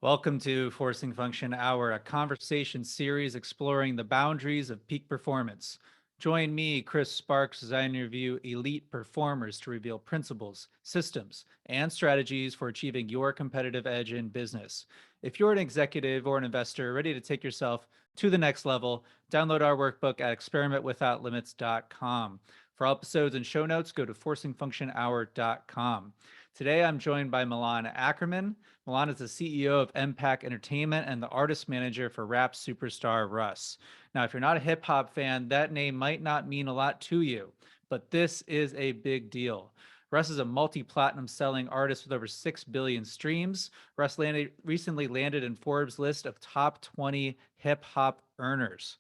Welcome to Forcing Function Hour, a conversation series exploring the boundaries of peak performance. Join me, Chris Sparks, as I interview elite performers to reveal principles, systems, and strategies for achieving your competitive edge in business. If you're an executive or an investor ready to take yourself to the next level, download our workbook at experimentwithoutlimits.com. For all episodes and show notes, go to forcingfunctionhour.com. Today, I'm joined by Milan Ackerman. Milan is the CEO of MPAC Entertainment and the artist manager for rap superstar Russ. Now, if you're not a hip hop fan, that name might not mean a lot to you, but this is a big deal. Russ is a multi-platinum selling artist with over 6 billion streams. Russ recently landed in Forbes' list of top 20 hip hop earners.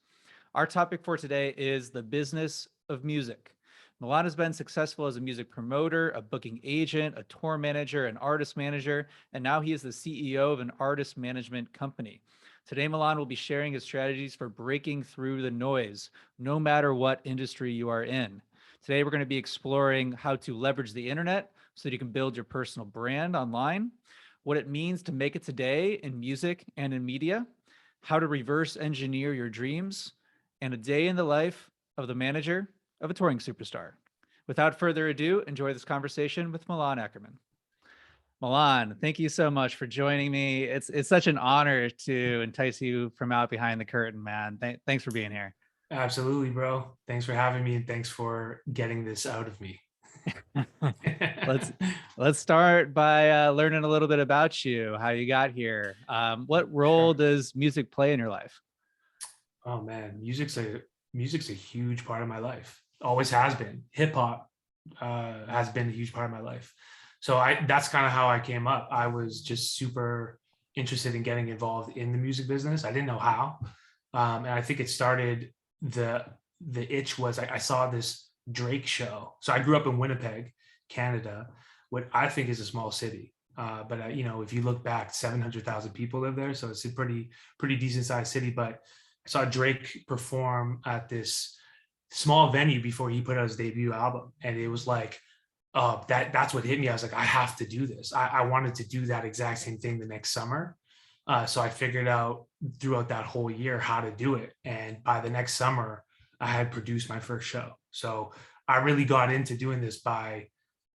Our topic for today is the business of music. Milan has been successful as a music promoter, a booking agent, a tour manager, an artist manager, and now he is the CEO of an artist management company. Today, Milan will be sharing his strategies for breaking through the noise, no matter what industry you are in. Today, we're going to be exploring how to leverage the internet so that you can build your personal brand online, what it means to make it today in music and in media, how to reverse engineer your dreams, and a day in the life of the manager of a touring superstar. Without further ado, enjoy this conversation with Milan Ackerman. Milan, thank you so much for joining me. It's such an honor to entice you from out behind the curtain, man. Thanks for being here. Absolutely, bro. Thanks for having me and thanks for getting this out of me. let's start by learning a little bit about you, how you got here. What role Sure. does music play in your life? Oh man, music's a huge part of my life. Always has been. Hip hop has been a huge part of my life. So I that's kind of how I came up. I was just super interested in getting involved in the music business. I didn't know how, and I think it started the itch was I saw this Drake show. So I grew up in Winnipeg, Canada, what I think is a small city. But if you look back, 700,000 people live there, so it's a pretty decent sized city. But I saw Drake perform at this small venue before he put out his debut album, and it was like, that's what hit me. I was like, I have to do this. I wanted to do that exact same thing the next summer. So I figured out throughout that whole year how to do it, and by the next summer, I had produced my first show. So I really got into doing this by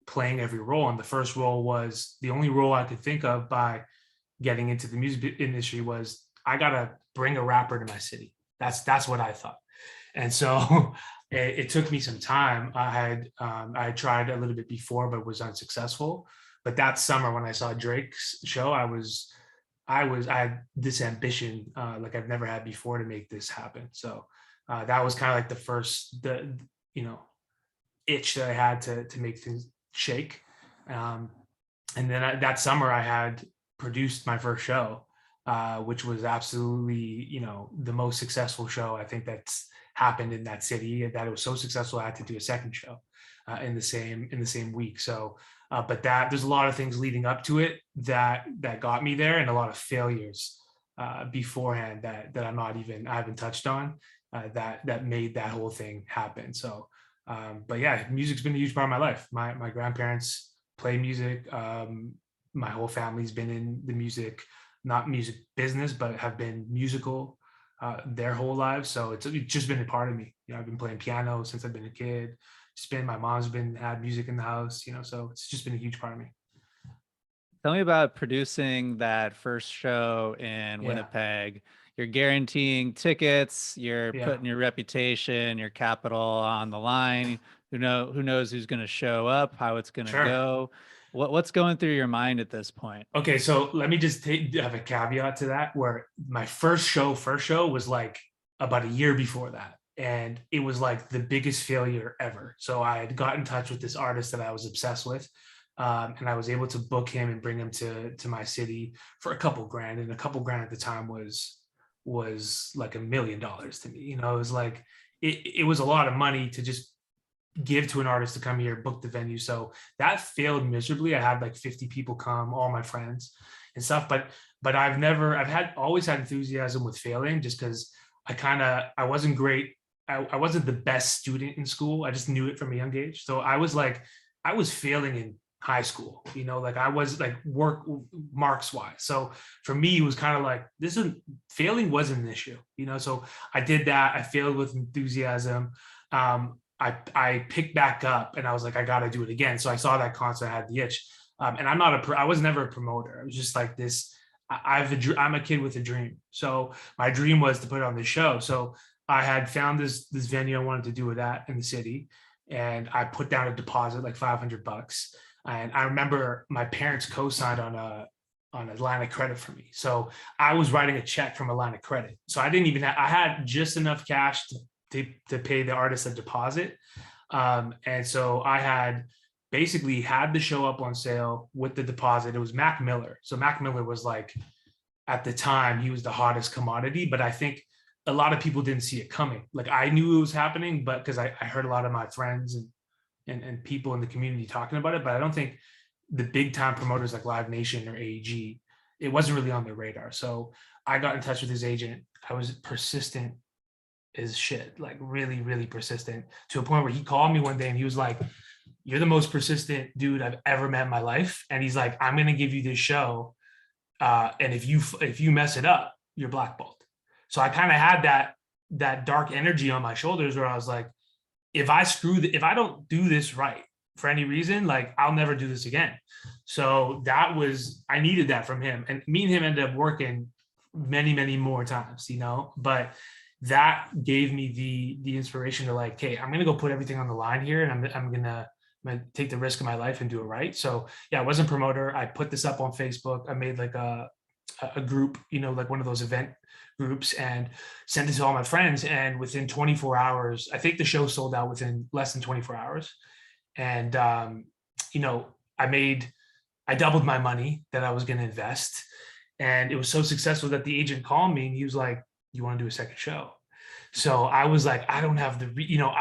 playing every role, and the first role was the only role I could think of by getting into the music industry was I gotta bring a rapper to my city. That's what I thought. And so it took me some time. I had tried a little bit before, but was unsuccessful. But that summer when I saw Drake's show, I had this ambition like I've never had before to make this happen. So that was kind of like the itch that I had to make things shake. And then that summer I had produced my first show, which was absolutely, the most successful show I think that's happened in that city. That it was so successful, I had to do a second show in the same week. So, but there's a lot of things leading up to it that got me there, and a lot of failures beforehand that I haven't touched on that made that whole thing happen. So, but yeah, music's been a huge part of my life. My grandparents play music. My whole family's been in the music, not music business, but have been musical their whole lives. So it's just been a part of me. I've been playing piano since I've been a kid. My mom's had music in the house, so it's just been a huge part of me. Tell me about producing that first show in Yeah. Winnipeg. You're guaranteeing tickets, you're Yeah. putting your reputation, your capital on the line. Who knows who's going to show up, how it's going to Sure. go. What's going through your mind at this point? Okay, so let me just have a caveat to that, where my first show was like about a year before that, and it was like the biggest failure ever. So I had got in touch with this artist that I was obsessed with, and I was able to book him and bring him to my city for a couple grand, and a couple grand at the time was like $1 million to me. It was like it was a lot of money to just give to an artist to come here, book the venue. So that failed miserably. I had like 50 people come, all my friends and stuff. But I've always had enthusiasm with failing, just because I wasn't great. I wasn't the best student in school. I just knew it from a young age. So I was failing in high school, like I was like work marks wise. So for me, it was kind of like failing wasn't an issue, so I did that. I failed with enthusiasm. I picked back up and I was like, I got to do it again. So I saw that concert, I had the itch. And I was never a promoter. It was just like this. I'm a kid with a dream. So my dream was to put on this show. So I had found this venue I wanted to do it at in the city, and I put down a deposit like $500. And I remember my parents co-signed on Atlantic Credit for me. So I was writing a check from Atlantic Credit. So I didn't even I had just enough cash to pay the artist a deposit. And so I had basically had the show up on sale with the deposit. It was Mac Miller. So Mac Miller was like, at the time, he was the hottest commodity, but I think a lot of people didn't see it coming. Like I knew it was happening, but because I heard a lot of my friends and people in the community talking about it, but I don't think the big time promoters like Live Nation or AEG, it wasn't really on their radar. So I got in touch with his agent. I was persistent as shit, like really, really persistent, to a point where he called me one day and he was like, "You're the most persistent dude I've ever met in my life." And he's like, "I'm going to give you this show. And if you mess it up, you're blackballed." So I kind of had that dark energy on my shoulders where I was like, if I don't do this right for any reason, like I'll never do this again. So I needed that from him, and me and him ended up working many, many more times, but that gave me the inspiration to like, hey, I'm going to go put everything on the line here, and I'm going to take the risk of my life and do it right. So yeah, I wasn't a promoter. I put this up on Facebook. I made like a group, like one of those event groups, and sent it to all my friends. And within 24 hours, I think the show sold out within less than 24 hours. And, I doubled my money that I was going to invest. And it was so successful that the agent called me and he was like, "You want to do a second show?" So I was like, I don't have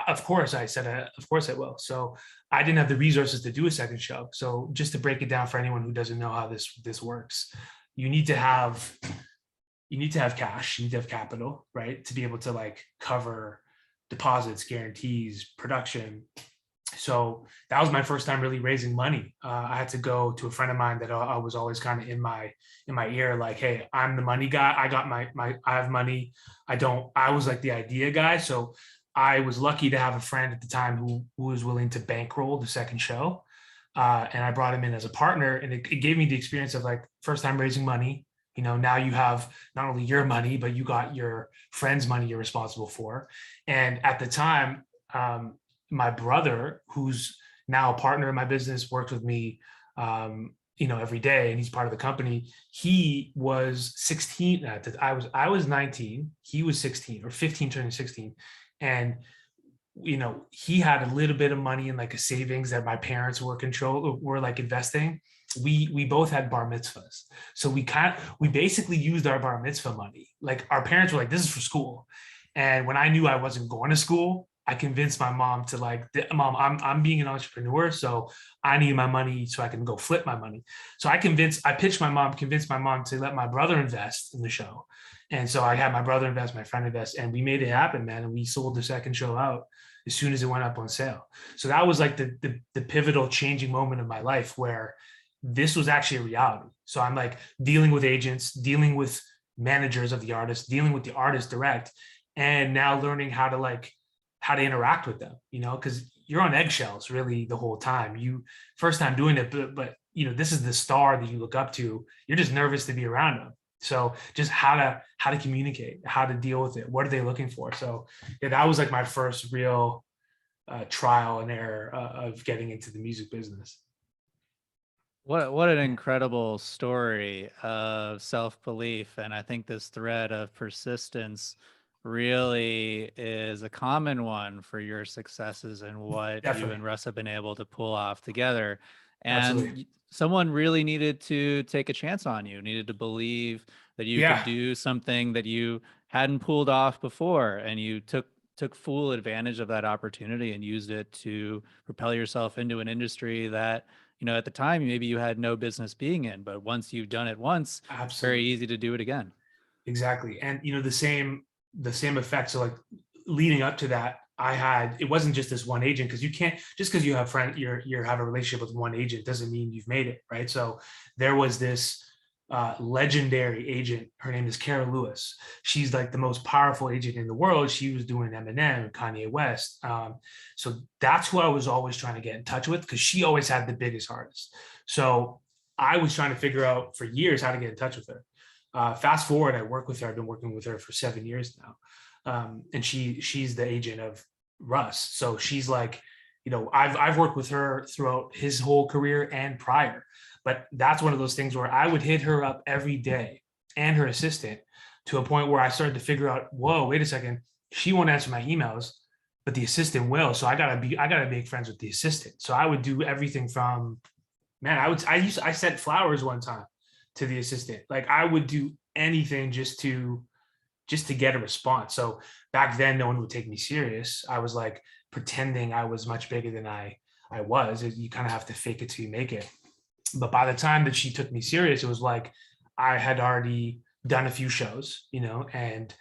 of course I said, of course I will. So I didn't have the resources to do a second show. So just to break it down for anyone who doesn't know how this works, you need to have cash, you need to have capital, right? To be able to like cover deposits, guarantees, production. So that was my first time really raising money. I had to go to a friend of mine that I was always kind of in my ear, like, "Hey, I'm the money guy. I have money. I was like the idea guy." So I was lucky to have a friend at the time who was willing to bankroll the second show. And I brought him in as a partner, and it gave me the experience of like first time raising money. Now you have not only your money, but you got your friend's money you're responsible for. And at the time, my brother, who's now a partner in my business, worked with me, every day, and he's part of the company. He was 16. I was 19. He was 16 or 15, turning 16, and he had a little bit of money in like a savings that my parents were like investing. We both had bar mitzvahs, so we basically used our bar mitzvah money. Like our parents were like, "This is for school," and when I knew I wasn't going to school, I convinced my mom to like, "Mom, I'm being an entrepreneur, so I need my money so I can go flip my money." So I convinced my mom to let my brother invest in the show. And so I had my brother invest, my friend invest, and we made it happen, man. And we sold the second show out as soon as it went up on sale. So that was like the pivotal changing moment of my life where this was actually a reality. So I'm like dealing with agents, dealing with managers of the artist, dealing with the artist direct, and now learning how to interact with them, because you're on eggshells really the whole time. You first time doing it, but this is the star that you look up to. You're just nervous to be around them. So just how to communicate, how to deal with it. What are they looking for? So yeah, that was like my first real trial and error of getting into the music business. What an incredible story of self-belief. And I think this thread of persistence really is a common one for your successes and what you Definitely. and Russ have been able to pull off together. Absolutely. And someone really needed to take a chance on you, needed to believe that you could Yeah, do something that you hadn't pulled off before, and you took full advantage of that opportunity and used it to propel yourself into an industry that, at the time, maybe you had no business being in, but once you've done it once, it's very absolutely. easy to do it again. Exactly. And the same effects. So like leading up to that, it wasn't just this one agent, because you can't, just because you have you have a relationship with one agent doesn't mean you've made it, right? So there was this legendary agent. Her name is Kara Lewis. She's like the most powerful agent in the world. She was doing Eminem and Kanye West. So that's who I was always trying to get in touch with, because she always had the biggest artists. So I was trying to figure out for years how to get in touch with her. Fast forward, I work with her. I've been working with her for 7 years now. And she's the agent of Russ. So she's like, I've worked with her throughout his whole career and prior. But that's one of those things where I would hit her up every day, and her assistant, to a point where I started to figure out, whoa, wait a second, she won't answer my emails, but the assistant will. So I gotta make friends with the assistant. So I would do everything from, man, I sent flowers one time to the assistant. Like, I would do anything just to get a response. So back then, no one would take me serious. I was like pretending I was much bigger than I was. You kind of have to fake it till you make it. But by the time that she took me serious, it was like I had already done a few shows, and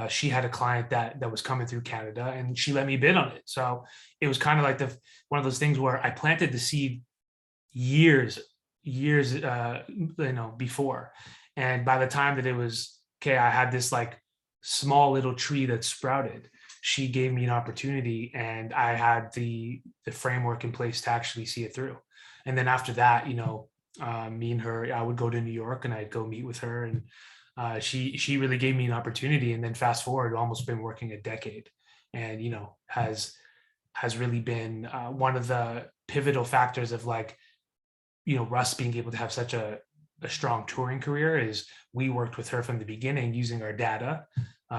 she had a client that was coming through Canada, and she let me bid on it. So it was kind of like one of those things where I planted the seed years before. And by the time that it was okay, I had this like small little tree that sprouted. She gave me an opportunity, and I had the framework in place to actually see it through. And then after that, me and her, I would go to New York and I'd go meet with her, and she really gave me an opportunity. And then fast forward, almost been working a decade, and has really been one of the pivotal factors of like, Russ being able to have such a strong touring career. Is we worked with her from the beginning using our data.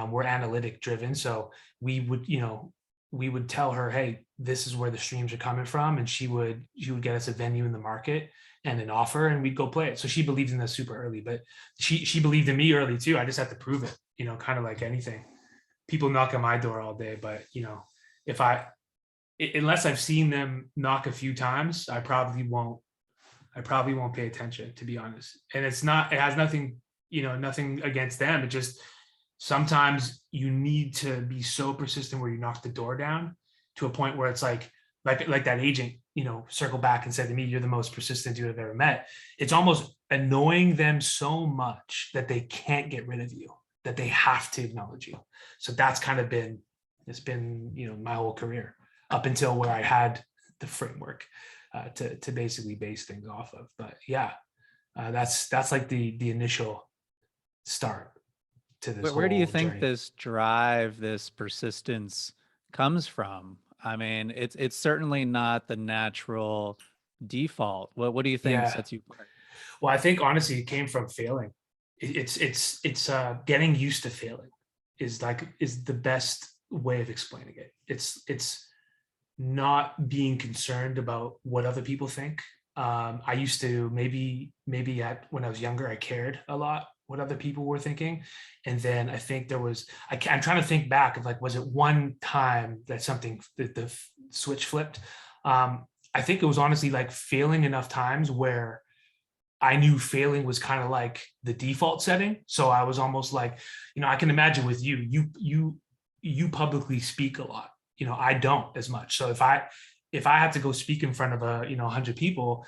We're analytic driven, so we would tell her, hey, this is where the streams are coming from, and she would get us a venue in the market and an offer, and we'd go play it. So she believed in us super early, but she believed in me early too. I just had to prove it, kind of like anything. People knock on my door all day, but if unless I've seen them knock a few times, I probably won't pay attention, to be honest. And it has nothing, nothing against them. It just, sometimes you need to be so persistent where you knock the door down to a point where it's like that agent, circle back and said to me, you're the most persistent dude I've ever met. It's almost annoying them so much that they can't get rid of you, that they have to acknowledge you. So that's kind of been, my whole career up until where I had the framework to basically base things off of. But yeah, that's like the initial start to this. But where do you think journey. this drive, this persistence comes from? I mean, it's certainly not the natural default. What do you think sets you apart? Well, I think honestly, it came from failing. It's getting used to failing is the best way of explaining it. It's not being concerned about what other people think. I used to maybe when I was younger, I cared a lot what other people were thinking. And then I think there was, I'm trying to think back of like, was it one time that the switch flipped? I think it was honestly like failing enough times where I knew failing was kind of like the default setting. So I was almost like, I can imagine with you publicly speak a lot. I don't as much. So if I had to go speak in front of 100 people,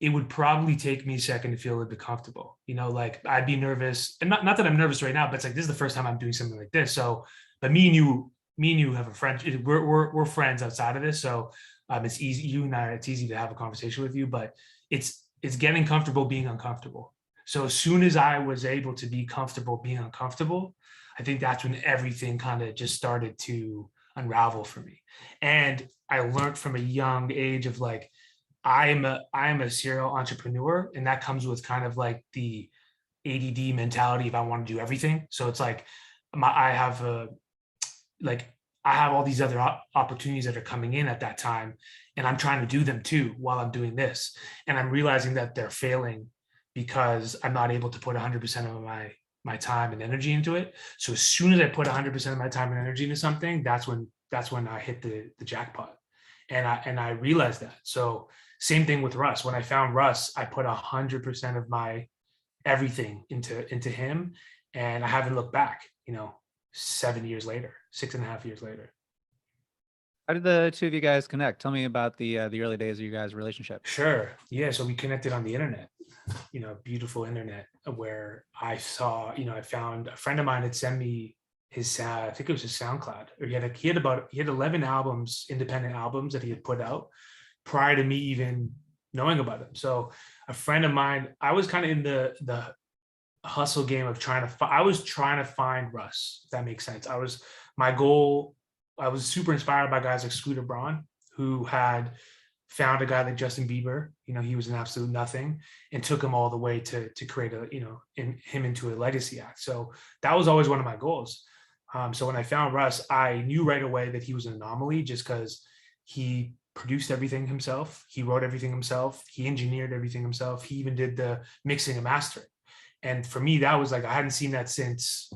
it would probably take me a second to feel a little bit comfortable. Like I'd be nervous, and not that I'm nervous right now, but it's like, this is the first time I'm doing something like this. So, but me and you have a friend. We're friends outside of this. So it's easy. You and I, it's easy to have a conversation with you, but it's getting comfortable being uncomfortable. So as soon as I was able to be comfortable being uncomfortable, I think that's when everything kind of just started to unravel for me. And I learned from a young age of like, I am a serial entrepreneur, and that comes with kind of like the ADD mentality if I want to do everything. So it's like I have all these other opportunities that are coming in at that time, and I'm trying to do them too while I'm doing this. And I'm realizing that they're failing because I'm not able to put 100% of my time and energy into it. So as soon as I put 100% of my time and energy into something, that's when I hit the jackpot. And I realized that. So same thing with Russ. When I found Russ, I put 100% of my everything into him, and I haven't looked back, 7 years later, 6.5 years later. How did the two of you guys connect? Tell me about the early days of your guys' relationship. Sure. Yeah. So we connected on the internet, beautiful internet where I saw, I found a friend of mine had sent me his, I think it was his SoundCloud, or he had 11 albums, independent albums that he had put out prior to me even knowing about him. So a friend of mine, I was kind of in the hustle game of I was trying to find Russ, if that makes sense. My goal, I was super inspired by guys like Scooter Braun, who had found a guy like Justin Bieber. He was an absolute nothing and took him all the way to create him into a legacy act. So that was always one of my goals. So when I found Russ, I knew right away that he was an anomaly just because he produced everything himself. He wrote everything himself. He engineered everything himself. He even did the mixing and mastering. And for me, that was like, I hadn't seen that since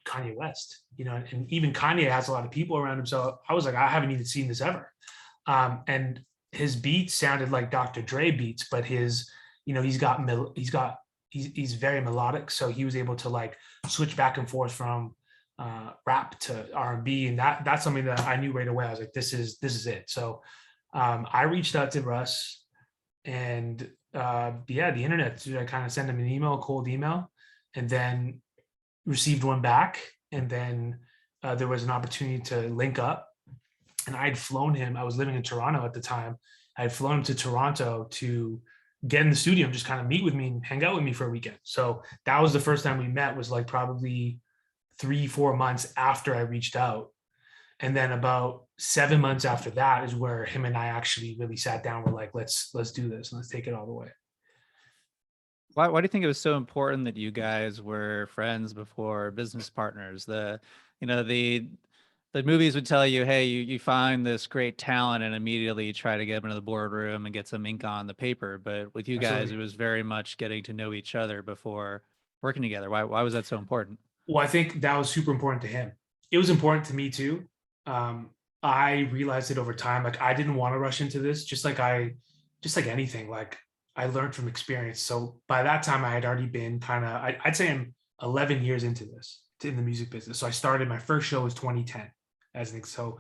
Kanye West, and even Kanye has a lot of people around him. So I was like, I haven't even seen this ever. And his beats sounded like Dr. Dre beats, but he's very melodic. So he was able to like switch back and forth from rap to R&B. And that's something that I knew right away. I was like, this is it. So I reached out to Russ, and the internet, I kind of sent him an email, a cold email, and then received one back. And then there was an opportunity to link up, and I had flown him. I was living in Toronto at the time. I had flown him to Toronto to get in the studio and just kind of meet with me and hang out with me for a weekend. So that was the first time we met, was like probably 3-4 months after I reached out. And then about 7 months after that is where him and I actually really sat down. We're like, let's do this and let's take it all the way. Why do you think it was so important that you guys were friends before business partners? The movies would tell you, hey, you find this great talent and immediately try to get them into the boardroom and get some ink on the paper. But with you guys, Absolutely. it was very much getting to know each other before working together. Why was that so important? Well, I think that was super important to him. It was important to me too. I realized it over time. Like, I didn't want to rush into this, just like anything. Like, I learned from experience. So by that time, I had already been I'd say I'm 11 years into this, in the music business. So I started, my first show was 2010 as an, so,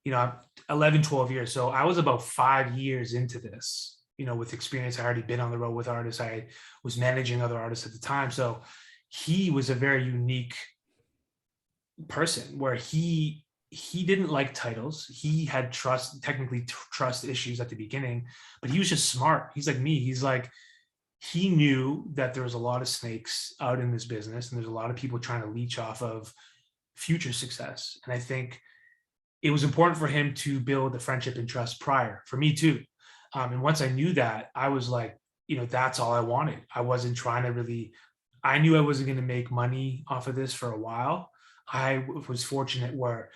11, 12 years. So I was about 5 years into this, with experience. I already been on the road with artists. I was managing other artists at the time. So he was a very unique person where he didn't like titles. He had technically trust issues at the beginning, but he was just smart. He's like me. He knew that there was a lot of snakes out in this business, and there's a lot of people trying to leech off of future success. And I think it was important for him to build a friendship and trust prior, for me too. And once I knew that, I was like, that's all I wanted. I wasn't trying to really, I knew I wasn't going to make money off of this for a while. I was fortunate where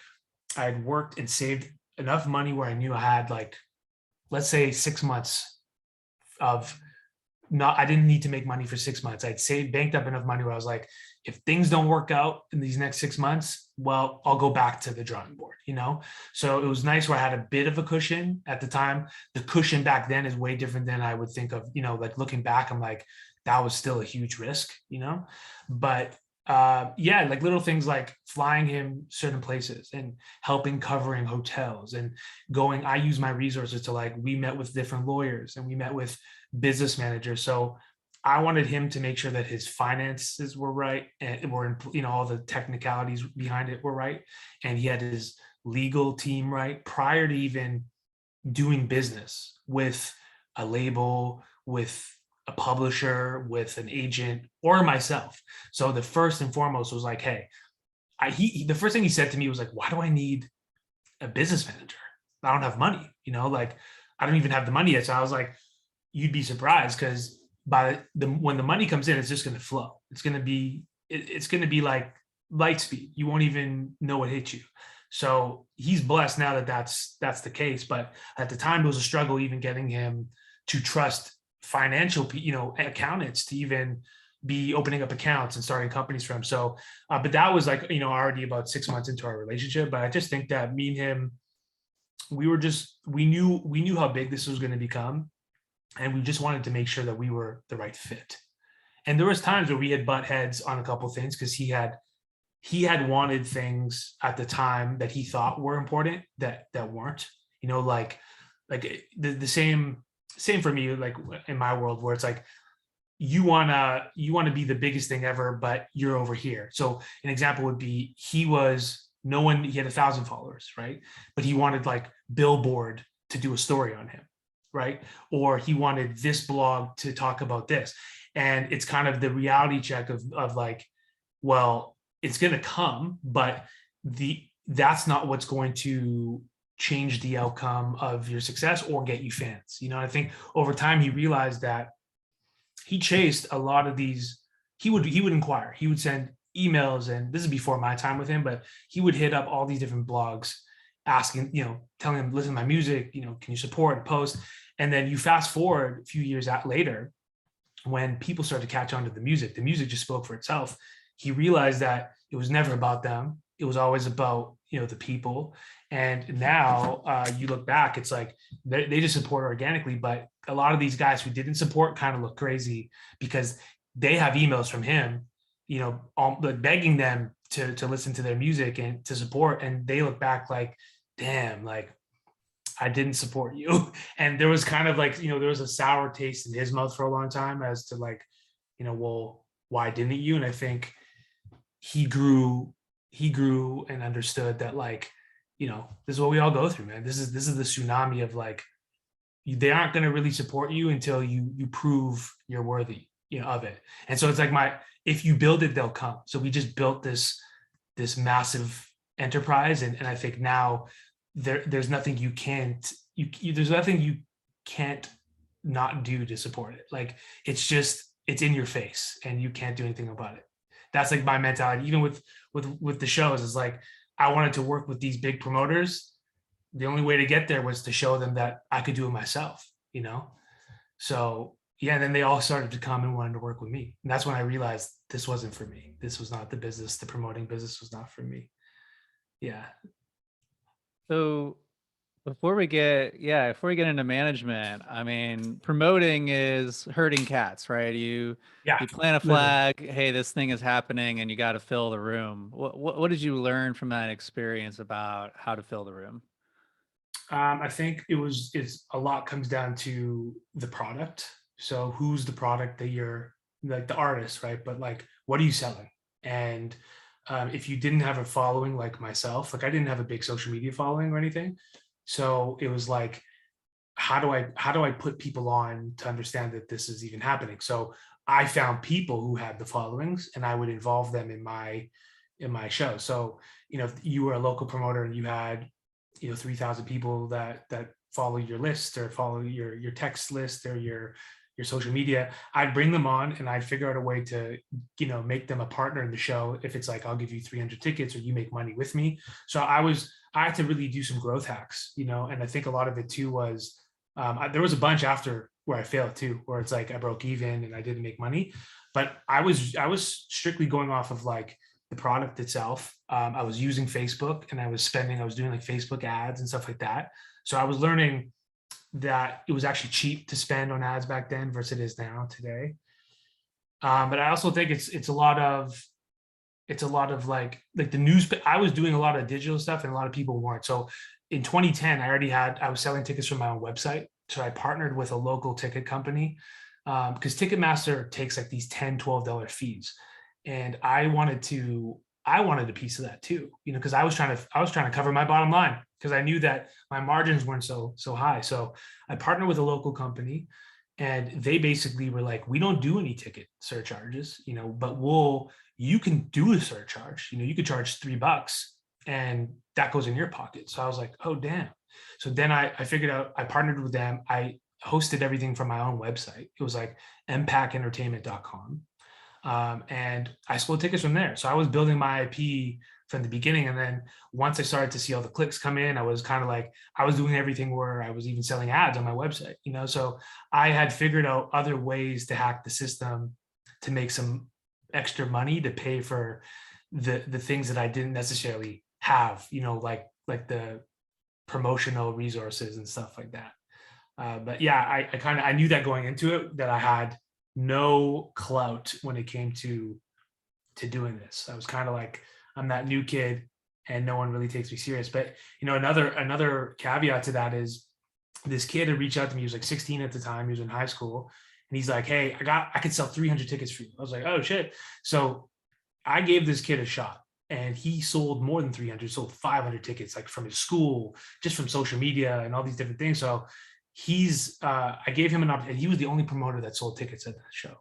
I had worked and saved enough money where I knew I had, like, let's say 6 months of I didn't need to make money for 6 months. I'd banked up enough money where I was like, if things don't work out in these next 6 months, well, I'll go back to the drawing board, So it was nice where I had a bit of a cushion at the time. The cushion back then is way different than I would think of, like looking back, I'm like, that was still a huge risk, but yeah, like little things like flying him certain places and helping covering hotels and I use my resources to, like, we met with different lawyers and we met with business managers. So I wanted him to make sure that his finances were right and were in, all the technicalities behind it were right. And he had his legal team right prior to even doing business with a label, with a publisher, with an agent, or myself. So the first and foremost was like, hey, the first thing he said to me was like, why do I need a business manager? I don't have money, like, I don't even have the money yet. So I was like, you'd be surprised, because when the money comes in, it's just going to flow. It's going to be like light speed. You won't even know what hit you. So he's blessed now that that's the case. But at the time, it was a struggle even getting him to trust financial, accountants to even be opening up accounts and starting companies for him. So, but that was like, already about 6 months into our relationship. But I just think that me and him, we knew how big this was going to become. And we just wanted to make sure that we were the right fit. And there was times where we had butt heads on a couple of things, because he had he had wanted things at the time that he thought were important that weren't, like the same for me, like in my world, where it's like you wanna be the biggest thing ever, but you're over here. So an example would be he had 1,000 followers, right? But he wanted like Billboard to do a story on him, right? Or he wanted this blog to talk about this. And it's kind of the reality check of like, well, it's gonna come, but that's not what's going to change the outcome of your success or get you fans. I think over time he realized that he chased a lot of these. He would inquire, he would send emails, and this is before my time with him, but he would hit up all these different blogs asking, telling him, listen to my music, can you support and post? And then you fast forward a few years later, when people started to catch on to the music just spoke for itself. He realized that it was never about them. It was always about, the people. And now you look back, it's like they just support organically, but a lot of these guys who didn't support kind of look crazy because they have emails from him, begging them to listen to their music and to support. And they look back like, damn, like I didn't support you. And there was kind of like, there was a sour taste in his mouth for a long time as to like, well, why didn't you? And I think he grew and understood that like, this is what we all go through, man. This is the tsunami of like, they aren't going to really support you until you prove you're worthy, of it. And so it's like if you build it, they'll come. So we just built this massive enterprise. And I think now there's nothing you can't not do to support it. Like, it's in your face and you can't do anything about it. That's like my mentality, even with the shows, is like, I wanted to work with these big promoters. The only way to get there was to show them that I could do it myself, So yeah, then they all started to come and wanted to work with me. And that's when I realized this wasn't for me. This was not the business. The promoting business was not for me. Yeah. So before we get into management, I mean, promoting is herding cats, right? You plant a flag, hey, this thing is happening, and you got to fill the room. What did you learn from that experience about how to fill the room? I think it's a lot comes down to the product. So who's the product that you're, like the artist, right? But like, what are you selling? And if you didn't have a following like myself, like I didn't have a big social media following or anything. So it was like, how do I put people on to understand that this is even happening? So I found people who had the followings and I would involve them in my show. So, if you were a local promoter and you had, 3,000 people that follow your list or follow your text list or your social media, I'd bring them on and I'd figure out a way to, make them a partner in the show. If it's like, I'll give you 300 tickets or you make money with me. So I had to really do some growth hacks, and I think a lot of it too was, there was a bunch after where I failed too, where it's like I broke even and I didn't make money, but I was strictly going off of like the product itself. I was using Facebook and I was doing like Facebook ads and stuff like that. So I was learning that it was actually cheap to spend on ads back then versus it is now today. But I also think it's a lot of like the news. I was doing a lot of digital stuff and a lot of people weren't. So in 2010, I was selling tickets from my own website. So I partnered with a local ticket company because Ticketmaster takes like these $10, $12 fees. And I wanted a piece of that too, because I was trying to cover my bottom line because I knew that my margins weren't so high. So I partnered with a local company and they basically were like, we don't do any ticket surcharges, but you can do a surcharge, you could charge $3 and that goes in your pocket. So I was like, oh, damn. So then I figured out, I partnered with them. I hosted everything from my own website. It was like mpackentertainment.com. And I sold tickets from there. So I was building my IP from the beginning. And then once I started to see all the clicks come in, I was kind of like, I was doing everything where I was even selling ads on my website, so I had figured out other ways to hack the system to make some extra money to pay for the things that I didn't necessarily have, like the promotional resources and stuff like that. But yeah, I knew that going into it, that I had no clout when it came to doing this. I was kind of like, I'm that new kid and no one really takes me serious. But another caveat to that is this kid had reached out to me. He was like 16 at the time. He was in high school. And he's like, hey, I could sell 300 tickets for you. I was like, oh shit. So I gave this kid a shot, and he sold more than 300, sold 500 tickets, like from his school, just from social media and all these different things. So I gave him an opportunity. He was the only promoter that sold tickets at that show.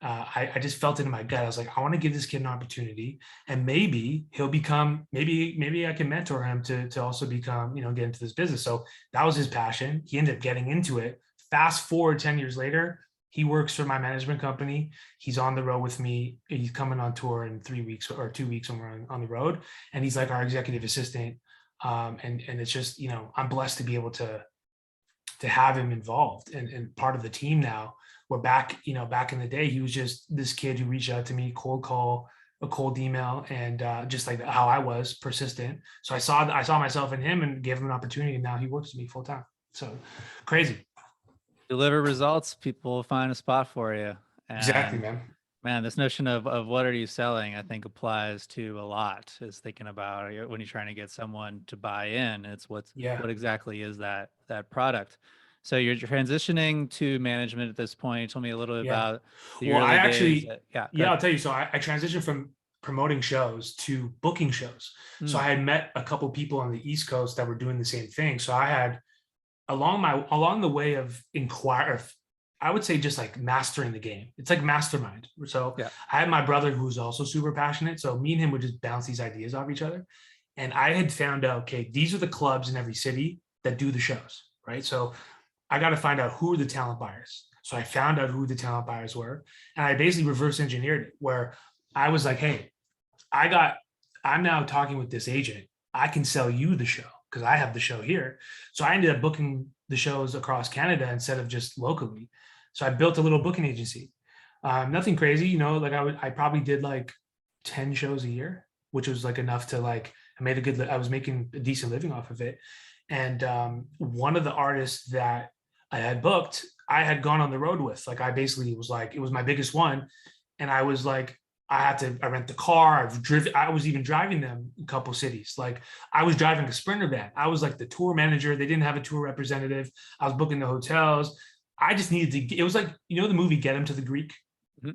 I just felt it in my gut. I was like, I want to give this kid an opportunity, and maybe he'll become, maybe I can mentor him to also become, get into this business. So that was his passion. He ended up getting into it. Fast forward 10 years later, he works for my management company. He's on the road with me. He's coming on tour in 3 weeks or 2 weeks when we're on the road. And he's like our executive assistant. And it's just, I'm blessed to be able to have him involved and part of the team now. We're back in the day, he was just this kid who reached out to me, cold call, a cold email, and just like how I was, persistent. So I saw myself in him and gave him an opportunity, and now he works with me full time. So crazy. Deliver results, people will find a spot for you. And exactly, man. Man, this notion of what are you selling, I think applies to a lot, is thinking about when you're trying to get someone to buy in, it's what exactly is that product. So you're transitioning to management at this point. You told me a little bit about the early days. I'll tell you. So I transitioned from promoting shows to booking shows. So I had met a couple people on the East Coast that were doing the same thing. So I had along the way of I would say just like mastering the game. It's like mastermind. So I had my brother who's also super passionate. So me and him would just bounce these ideas off each other. And I had found out, okay, these are the clubs in every city that do the shows, right? So I got to find out who are the talent buyers. So I found out who the talent buyers were. And I basically reverse engineered it, where I was like, hey, I'm now talking with this agent. I can sell you the show because I have the show here. So I ended up booking the shows across Canada instead of just locally. So I built a little booking agency. Nothing crazy, like I probably did like 10 shows a year, which was like enough to I was making a decent living off of it. And one of the artists that I had booked, I had gone on the road with. Like I basically was like, it was my biggest one. And I was like, I rent the car. I was even driving them a couple cities. Like I was driving a Sprinter van. I was like the tour manager. They didn't have a tour representative. I was booking the hotels. I just needed to, it was like, the movie Get Him to the Greek. Mm-hmm.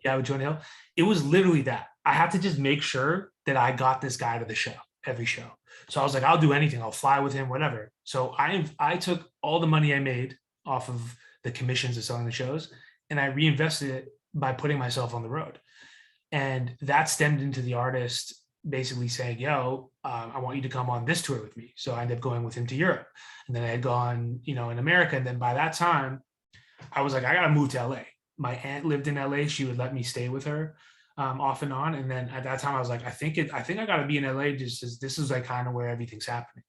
Yeah, with Jonah Hill. It was literally that. I had to just make sure that I got this guy to the show, every show. So I was like, I'll do anything. I'll fly with him, whatever. So I took all the money I made off of the commissions of selling the shows, and I reinvested it by putting myself on the road. And that stemmed into the artist basically saying, yo, I want you to come on this tour with me. So I ended up going with him to Europe. And then I had gone, in America. And then by that time, I was like, I got to move to LA. My aunt lived in LA. She would let me stay with her off and on. And then at that time, I was like, I think I got to be in LA just as this is like kind of where everything's happening.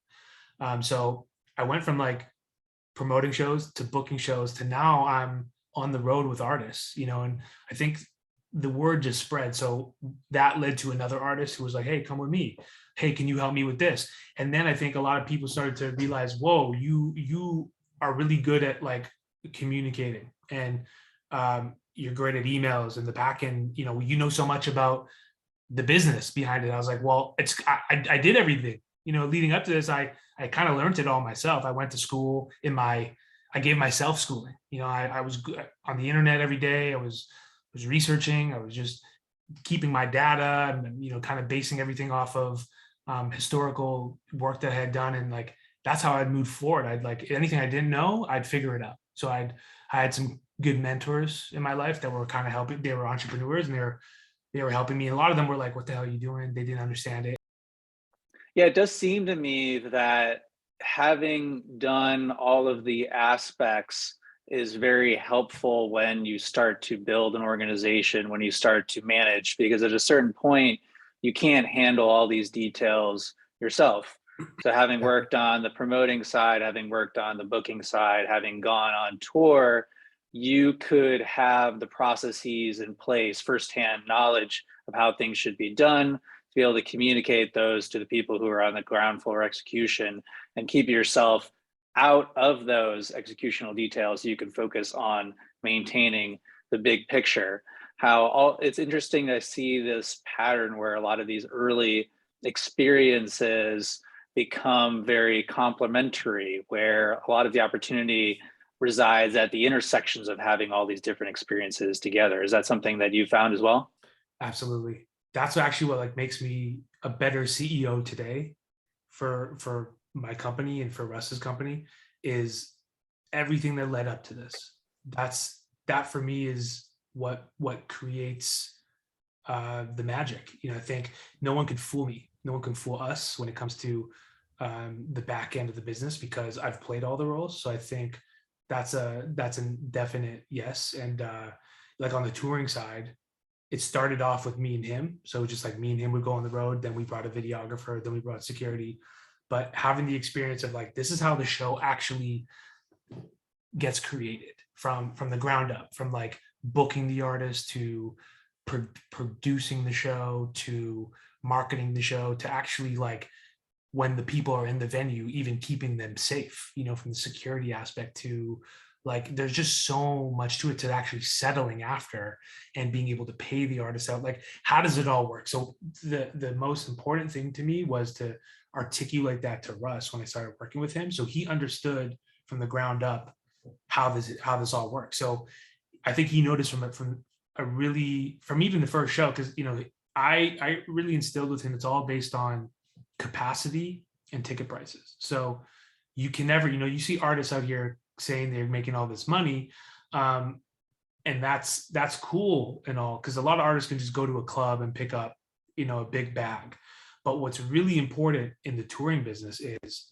So I went from like promoting shows to booking shows to now I'm on the road with artists, and I think the word just spread. So that led to another artist who was like, hey, come with me. Hey, can you help me with this? And then I think a lot of people started to realize, whoa, you are really good at like communicating, and you're great at emails and the back end, you know so much about the business behind it. I was like, well, I did everything, leading up to this. I kind of learned it all myself. I went to school I gave myself schooling. I was on the internet every day. I was researching. I was just keeping my data and, kind of basing everything off of historical work that I had done. And like, that's how I'd move forward. I'd like anything I didn't know, I'd figure it out. So I had some good mentors in my life that were kind of helping. They were entrepreneurs and they were helping me. A lot of them were like, what the hell are you doing? They didn't understand it. Yeah, it does seem to me that having done all of the aspects is very helpful when you start to build an organization, when you start to manage, because at a certain point, you can't handle all these details yourself. So having worked on the promoting side, having worked on the booking side, having gone on tour, you could have the processes in place, firsthand knowledge of how things should be done, to be able to communicate those to the people who are on the ground floor execution, and keep yourself out of those executional details so you can focus on maintaining the big picture. how all it's interesting to see this pattern where a lot of these early experiences become very complementary, where a lot of the opportunity resides at the intersections of having all these different experiences together. Is that something that you found as well? Absolutely. That's actually what like makes me a better CEO today for my company and for Russ's company is everything that led up to this. That for me is what creates the magic. You know, I think no one could fool me. No one can fool us when it comes to the back end of the business because I've played all the roles. So I think that's a definite yes. And like on the touring side, it started off with me and him. So just like me and him would go on the road. Then we brought a videographer. Then we brought security. But having the experience of like this is how the show actually gets created from the ground up, from like booking the artist to producing the show to marketing the show to actually like when the people are in the venue, even keeping them safe, you know, from the security aspect to like there's just so much to it to actually settling after and being able to pay the artist out. Like, how does it all work? So the most important thing to me was to articulate that to Russ when I started working with him. So he understood from the ground up how this all works. So I think he noticed from even the first show, because you know, I really instilled with him it's all based on capacity and ticket prices. So you can never, you know, you see artists out here saying they're making all this money. And that's cool and all, because a lot of artists can just go to a club and pick up, you know, a big bag. But what's really important in the touring business is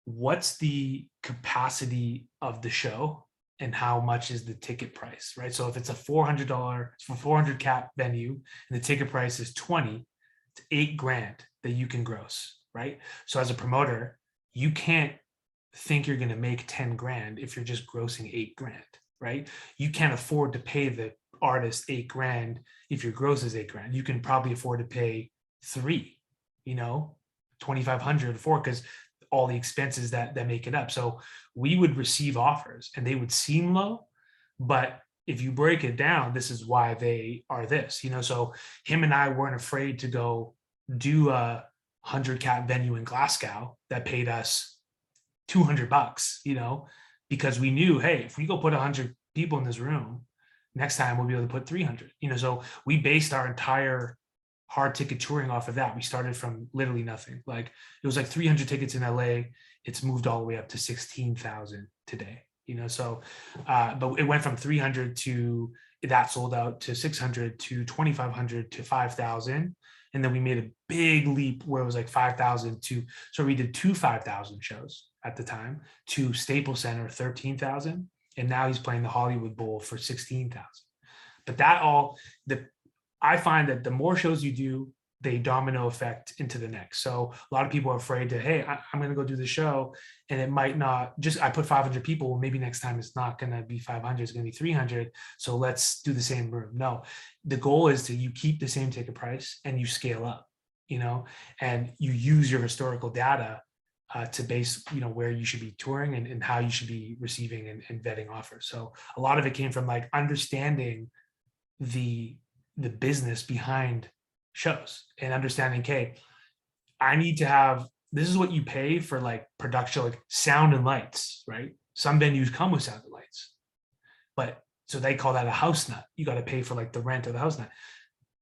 what's the capacity of the show and how much is the ticket price, right? So if it's a $400 for 400 cap venue and the ticket price is 20, it's $8,000 that you can gross, right? So as a promoter, you can't think you're going to make 10 grand if you're just grossing 8,000, right? You can't afford to pay the artist 8,000 if your gross is 8,000. You can probably afford to pay 3, you know, 2,500 for, because all the expenses that make it up. So we would receive offers and they would seem low, but if you break it down, this is why they are this, you know. So him and I weren't afraid to go do a 100 cap venue in Glasgow that paid us $200, you know, because we knew, hey, if we go put 100 people in this room, next time we'll be able to put 300, you know. So we based our entire hard ticket touring off of that. We started from literally nothing. Like it was like 300 tickets in LA. It's moved all the way up to 16,000 today, you know. So but it went from 300 to that sold out to 600 to 2,500 to 5,000, and then we made a big leap where it was like 5,000 to, so we did 5,000 shows at the time, to Staples Center 13,000, and now he's playing the Hollywood Bowl for 16,000. But that all, I find that the more shows you do, they domino effect into the next. So a lot of people are afraid to, hey, I'm going to go do the show, and it might not just, I put 500 people. Well, maybe next time it's not going to be 500, it's going to be 300. So let's do the same room. No, the goal is to you keep the same ticket price and you scale up, you know, and you use your historical data to base, you know, where you should be touring and how you should be receiving and vetting offers. So a lot of it came from like understanding the business behind shows and understanding, okay, I need to have, this is what you pay for like production, like sound and lights, right? Some venues come with sound and lights, but so they call that a house nut. You got to pay for like the rent of the house nut.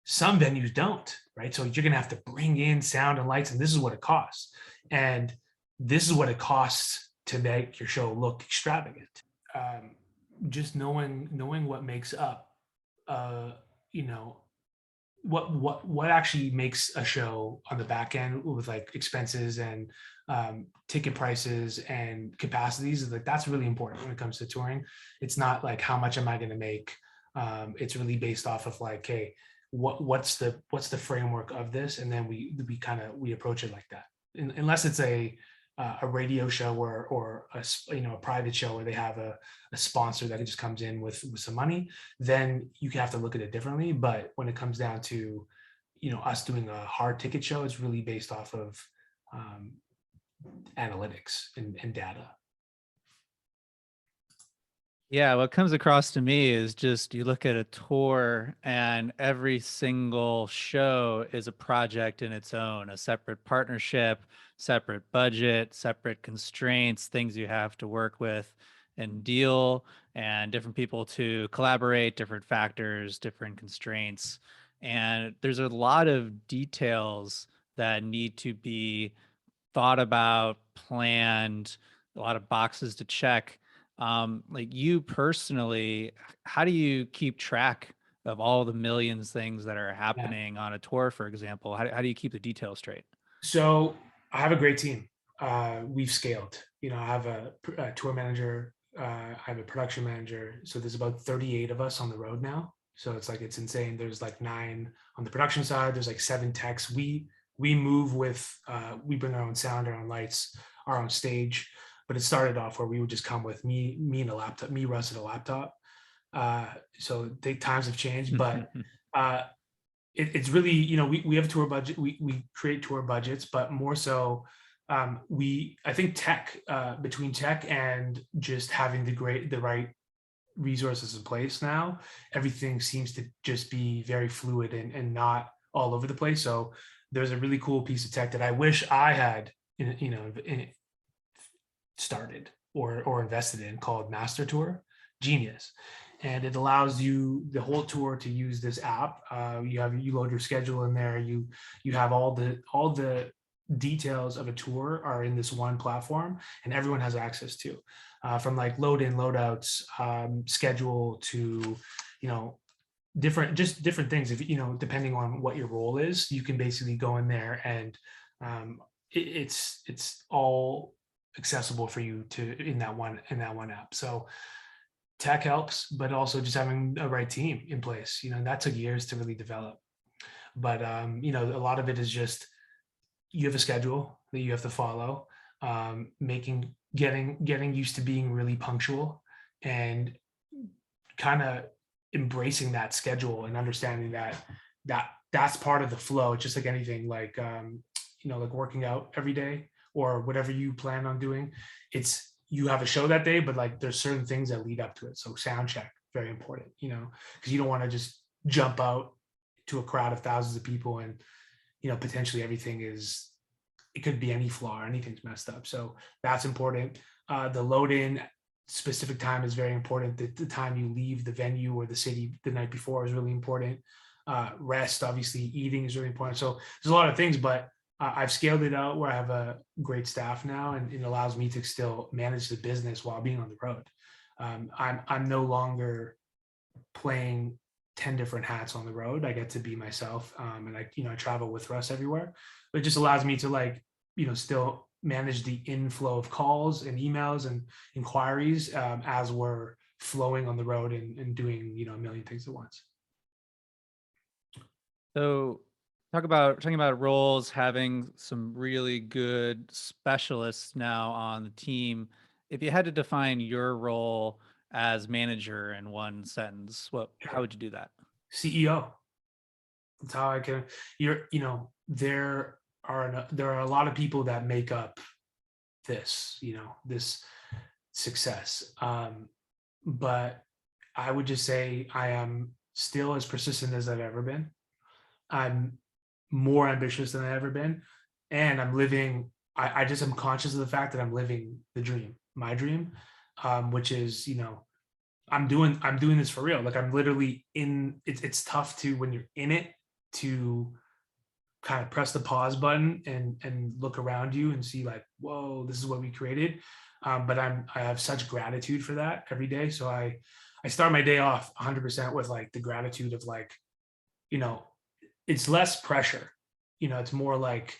Some venues don't, right? So you're going to have to bring in sound and lights, and this is what it costs. And this is what it costs to make your show look extravagant. Just knowing what makes up, you know, what actually makes a show on the back end with like expenses and ticket prices and capacities is like, that's really important when it comes to touring. It's not like how much am I going to make. It's really based off of like, hey, what's the framework of this, and then we approach it like that. Unless it's a radio show or a private show where they have a sponsor that just comes in with some money, then you have to look at it differently. But when it comes down to, you know, us doing a hard ticket show, it's really based off of analytics and data. Yeah, what comes across to me is just you look at a tour and every single show is a project in its own, a separate partnership, separate budget, separate constraints, things you have to work with and deal, and different people to collaborate, different factors, different constraints. And there's a lot of details that need to be thought about, planned, a lot of boxes to check. Like you personally, how do you keep track of all the millions things that are Yeah. happening on a tour, for example? How do you keep the details straight? So I have a great team. We've scaled. I have a tour manager. I have a production manager. So there's about 38 of us on the road now. So it's insane. There's like 9 on the production side. There's like 7 techs. We move with we bring our own sound, our own lights, our own stage. But it started off where we would just come with me and a laptop, me, Russ, and a laptop. So times have changed, but uh, it's really, we have a tour budget, we create tour budgets, but more so, I think tech, between tech and just having the right resources in place now, everything seems to just be very fluid and not all over the place. So there's a really cool piece of tech that I wish I had started or invested in, called Master Tour. Genius. And it allows you, the whole tour, to use this app. You load your schedule in there. You have all the details of a tour are in this one platform, and everyone has access to, from like load in, load outs, schedule, to different things. If depending on what your role is, you can basically go in there, and it's all accessible for you to in that one app. So tech helps, but also just having a right team in place. That took years to really develop. But a lot of it is just, you have a schedule that you have to follow, getting used to being really punctual, and kind of embracing that schedule and understanding that's part of the flow. It's just like anything, like working out every day or whatever you plan on doing. It's, you have a show that day, but like there's certain things that lead up to it. So sound check, very important, because you don't want to just jump out to a crowd of thousands of people and potentially it could be any flaw or anything's messed up. So that's important. The load in specific time is very important. The time you leave the venue or the city the night before is really important. Rest, obviously, eating is really important. So there's a lot of things, but I've scaled it out where I have a great staff now, and it allows me to still manage the business while being on the road. I'm no longer playing 10 different hats on the road. I get to be myself, and I travel with Russ everywhere. But it just allows me to still manage the inflow of calls and emails and inquiries, as we're flowing on the road and doing a million things at once. So talking about roles, having some really good specialists now on the team. If you had to define your role as manager in one sentence, how would you do that? CEO. That's how I can. There are a lot of people that make up this success. But I would just say I am still as persistent as I've ever been. I'm more ambitious than I've ever been. And I'm living, I just am conscious of the fact that I'm living the dream, my dream, which is, I'm doing this for real. Like, I'm literally it's tough to, when you're in it, to kind of press the pause button and look around you and see, like, whoa, this is what we created. But I have such gratitude for that every day. So I start my day off 100% with like the gratitude of, like, it's less pressure. It's more like,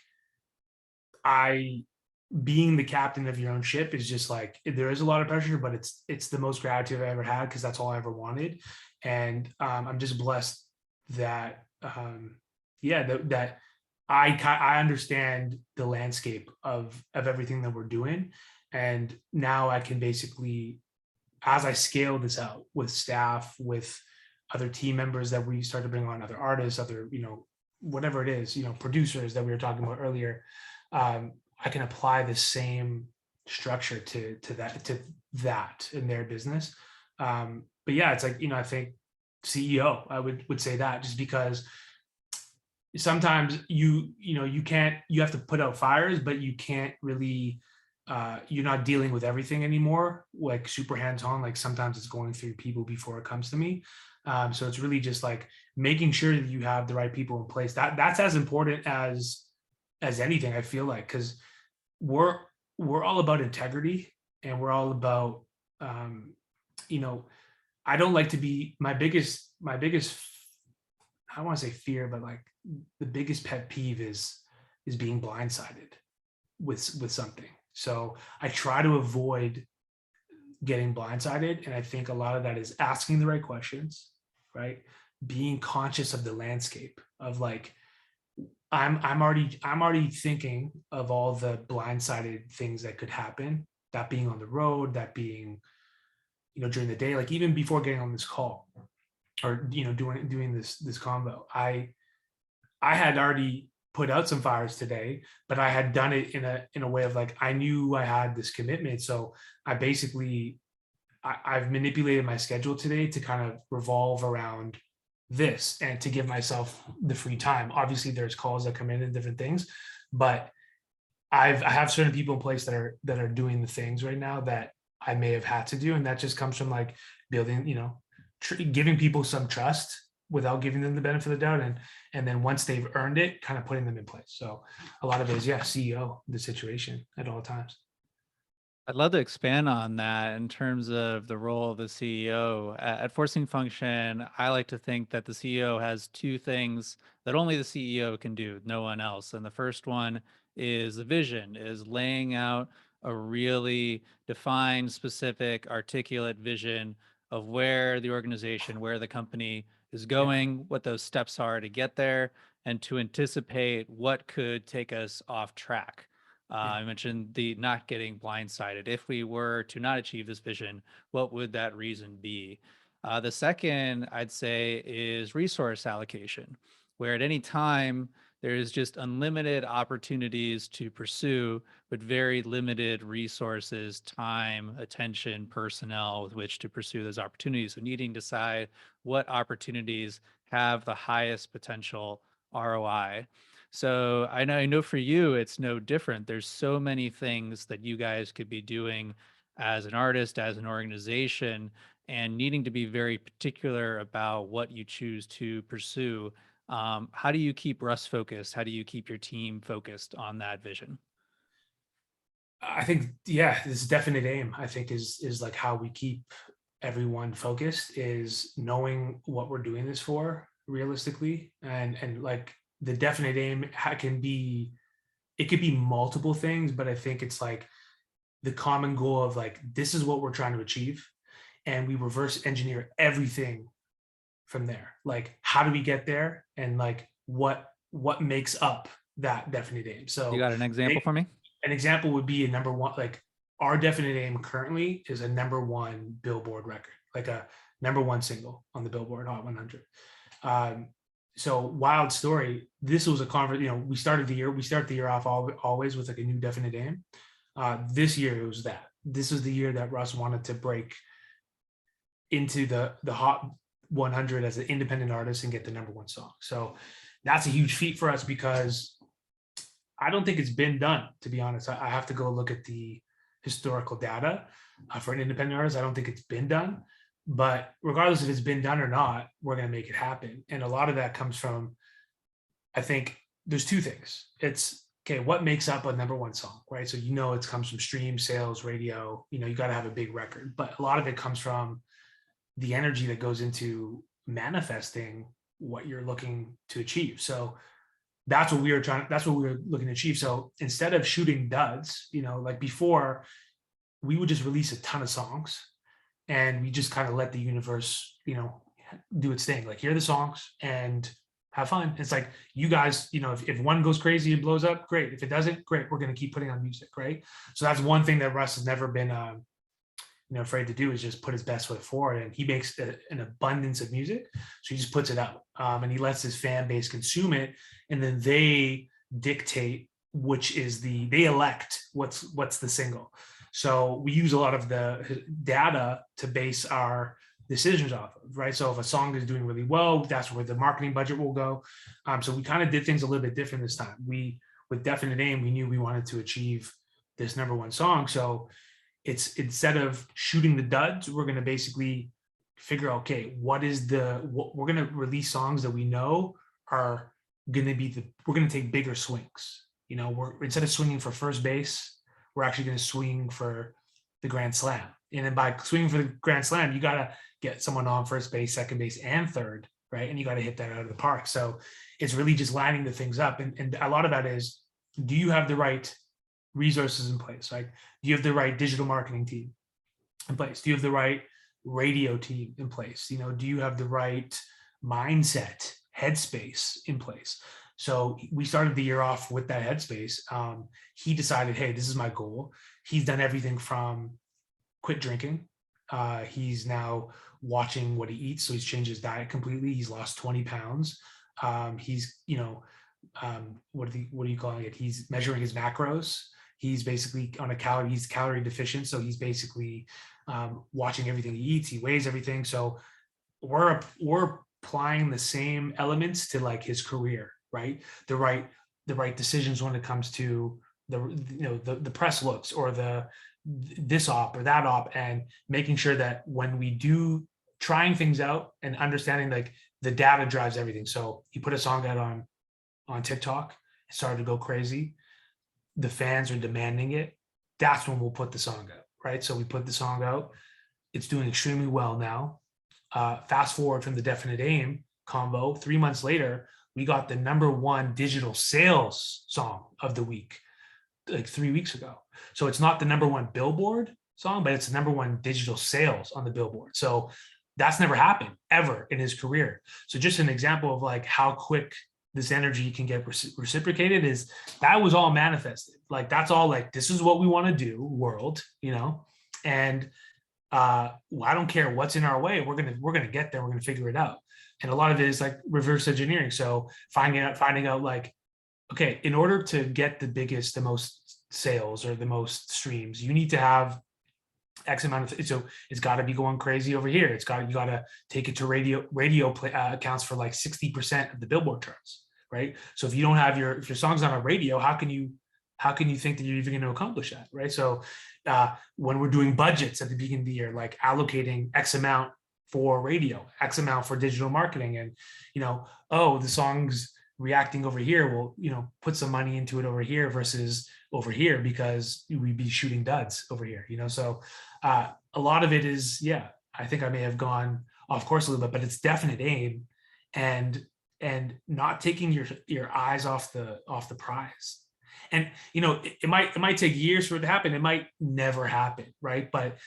being the captain of your own ship is just like, there is a lot of pressure, but it's the most gratitude I've ever had, because that's all I ever wanted. And I'm just blessed that that I understand the landscape of everything that we're doing. And now I can basically, as I scale this out with staff, with other team members that we start to bring on, other artists, other, whatever it is, producers that we were talking about earlier, I can apply the same structure to that in their business. But yeah, it's like, I think CEO, I would say that, just because sometimes you have to put out fires, but you can't really, you're not dealing with everything anymore, like super hands-on. Like sometimes it's going through people before it comes to me. So it's really just like making sure that you have the right people in place. That's as important as anything, I feel like, because we're we're all about integrity, and we're all about, um, you know, I don't like to be my biggest, I don't want to say fear, but like the biggest pet peeve is being blindsided with something. So I try to avoid getting blindsided, and I think a lot of that is asking the right questions, right? Being conscious of the landscape of like, I'm already thinking of all the blindsided things that could happen. That being on the road, that being, during the day, like even before getting on this call, or doing this convo, I had already put out some fires today, but I had done it in a way of like, I knew I had this commitment. So I basically, I've manipulated my schedule today to kind of revolve around this, and to give myself the free time. Obviously there's calls that come in and different things, but I have certain people in place that are doing the things right now that I may have had to do. And that just comes from like building, giving people some trust without giving them the benefit of the doubt. And then once they've earned it, kind of putting them in place. So a lot of it is, yeah, CEO, the situation at all times. I'd love to expand on that in terms of the role of the CEO. At Forcing Function, I like to think that the CEO has two things that only the CEO can do, no one else. And the first one is the vision, is laying out a really defined, specific, articulate vision of where the organization, where the company is Yeah. going, what those steps are to get there, and to anticipate what could take us off track. Yeah. I mentioned the not getting blindsided. If we were to not achieve this vision, what would that reason be? The second, I'd say, is resource allocation, where at any time there is just unlimited opportunities to pursue, but very limited resources, time, attention, personnel with which to pursue those opportunities. So needing to decide what opportunities have the highest potential ROI. So I know for you, it's no different. There's so many things that you guys could be doing as an artist, as an organization, and needing to be very particular about what you choose to pursue. How do you keep Russ focused? How do you keep your team focused on that vision? I think, yeah, this definite aim, I think, is like how we keep everyone focused, is knowing what we're doing this for realistically. And like the definite aim can be, it could be multiple things, but I think it's like the common goal of like, this is what we're trying to achieve. And we reverse engineer everything from there. Like, how do we get there? And like, what makes up that definite aim? You So got an example make, for me? an example would be a number one, like our definite aim currently is a number one Billboard record, like a number one single on the Billboard Hot 100. Um, so wild story. This was a convert. We start the year off always with like a new definite aim. This year it was that. This was the year that Russ wanted to break into the Hot 100 as an independent artist and get the number one song. So that's a huge feat for us, because I don't think it's been done, to be honest. I have to go look at the historical data for an independent artist. I don't think it's been done, but regardless if it's been done or not, we're going to make it happen. And a lot of that comes from, I think there's two things. It's okay, what makes up a number one song, right? So it comes from stream, sales, radio. You got to have a big record, but a lot of it comes from the energy that goes into manifesting what you're looking to achieve. So that's what we were looking to achieve. So instead of shooting duds, like before, we would just release a ton of songs, and we just kind of let the universe, do its thing. Like, hear the songs and have fun. It's like, you guys, if one goes crazy and blows up, great. If it doesn't, great. We're going to keep putting on music, right? So that's one thing that Russ has never been afraid to do, is just put his best foot forward. And he makes an abundance of music, so he just puts it out, and he lets his fan base consume it, and then they dictate they elect what's the single. So we use a lot of the data to base our decisions off of, right? So if a song is doing really well, that's where the marketing budget will go. So we kind of did things a little bit different this time. With Definite Aim, we knew we wanted to achieve this #1 song. So it's, instead of shooting the duds, we're going to basically figure out, okay, what we're going to release songs that we know are going to be we're going to take bigger swings. We're, instead of swinging for first base, we're actually going to swing for the grand slam. And then by swinging for the grand slam, you got to get someone on first base, second base, and third, right? And you got to hit that out of the park. So it's really just lining the things up. And a lot of that is, do you have the right resources in place? Like, do you have the right digital marketing team in place? Do you have the right radio team in place? Do you have the right mindset, headspace in place? So we started the year off with that headspace. He decided, hey, this is my goal. He's done everything from quit drinking. He's now watching what he eats. So he's changed his diet completely. He's lost 20 pounds. He's, what are you calling it? He's measuring his macros. He's basically on he's calorie deficient. So he's basically watching everything he eats. He weighs everything. So we're applying the same elements to like his career, right? The right decisions when it comes to the press looks or this op or that op, and making sure that when we do trying things out and understanding like the data drives everything. So he put a song out on TikTok, it started to go crazy. The fans are demanding it. That's when we'll put the song out, right? So we put the song out. It's doing extremely well now. Fast forward from the Definite Aim combo, 3 months later, we got the #1 digital sales song of the week, like 3 weeks ago. So it's not the #1 Billboard song, but it's the #1 digital sales on the Billboard. So that's never happened ever in his career. So just an example of like how quick this energy can get reciprocated is that was all manifested. Like, that's all like, this is what we want to do, world, and I don't care what's in our way. We're going to get there. We're going to figure it out. And a lot of it is like reverse engineering. So finding out like, okay, in order to get the biggest, the most sales or the most streams, you need to have X amount of, so it's got to be going crazy over here. You got to take it to radio accounts for like 60% of the Billboard charts, right? So if you don't have if your song's on a radio, how can you think that you're even going to accomplish that, right? So when we're doing budgets at the beginning of the year, like allocating X amount for radio, X amount for digital marketing, and the song's reacting over here, we'll put some money into it over here versus over here because we'd be shooting duds over here. So a lot of it is, I think I may have gone off course a little bit, but it's Definite Aim and not taking your eyes off the prize. And it might take years for it to happen. It might never happen, right? But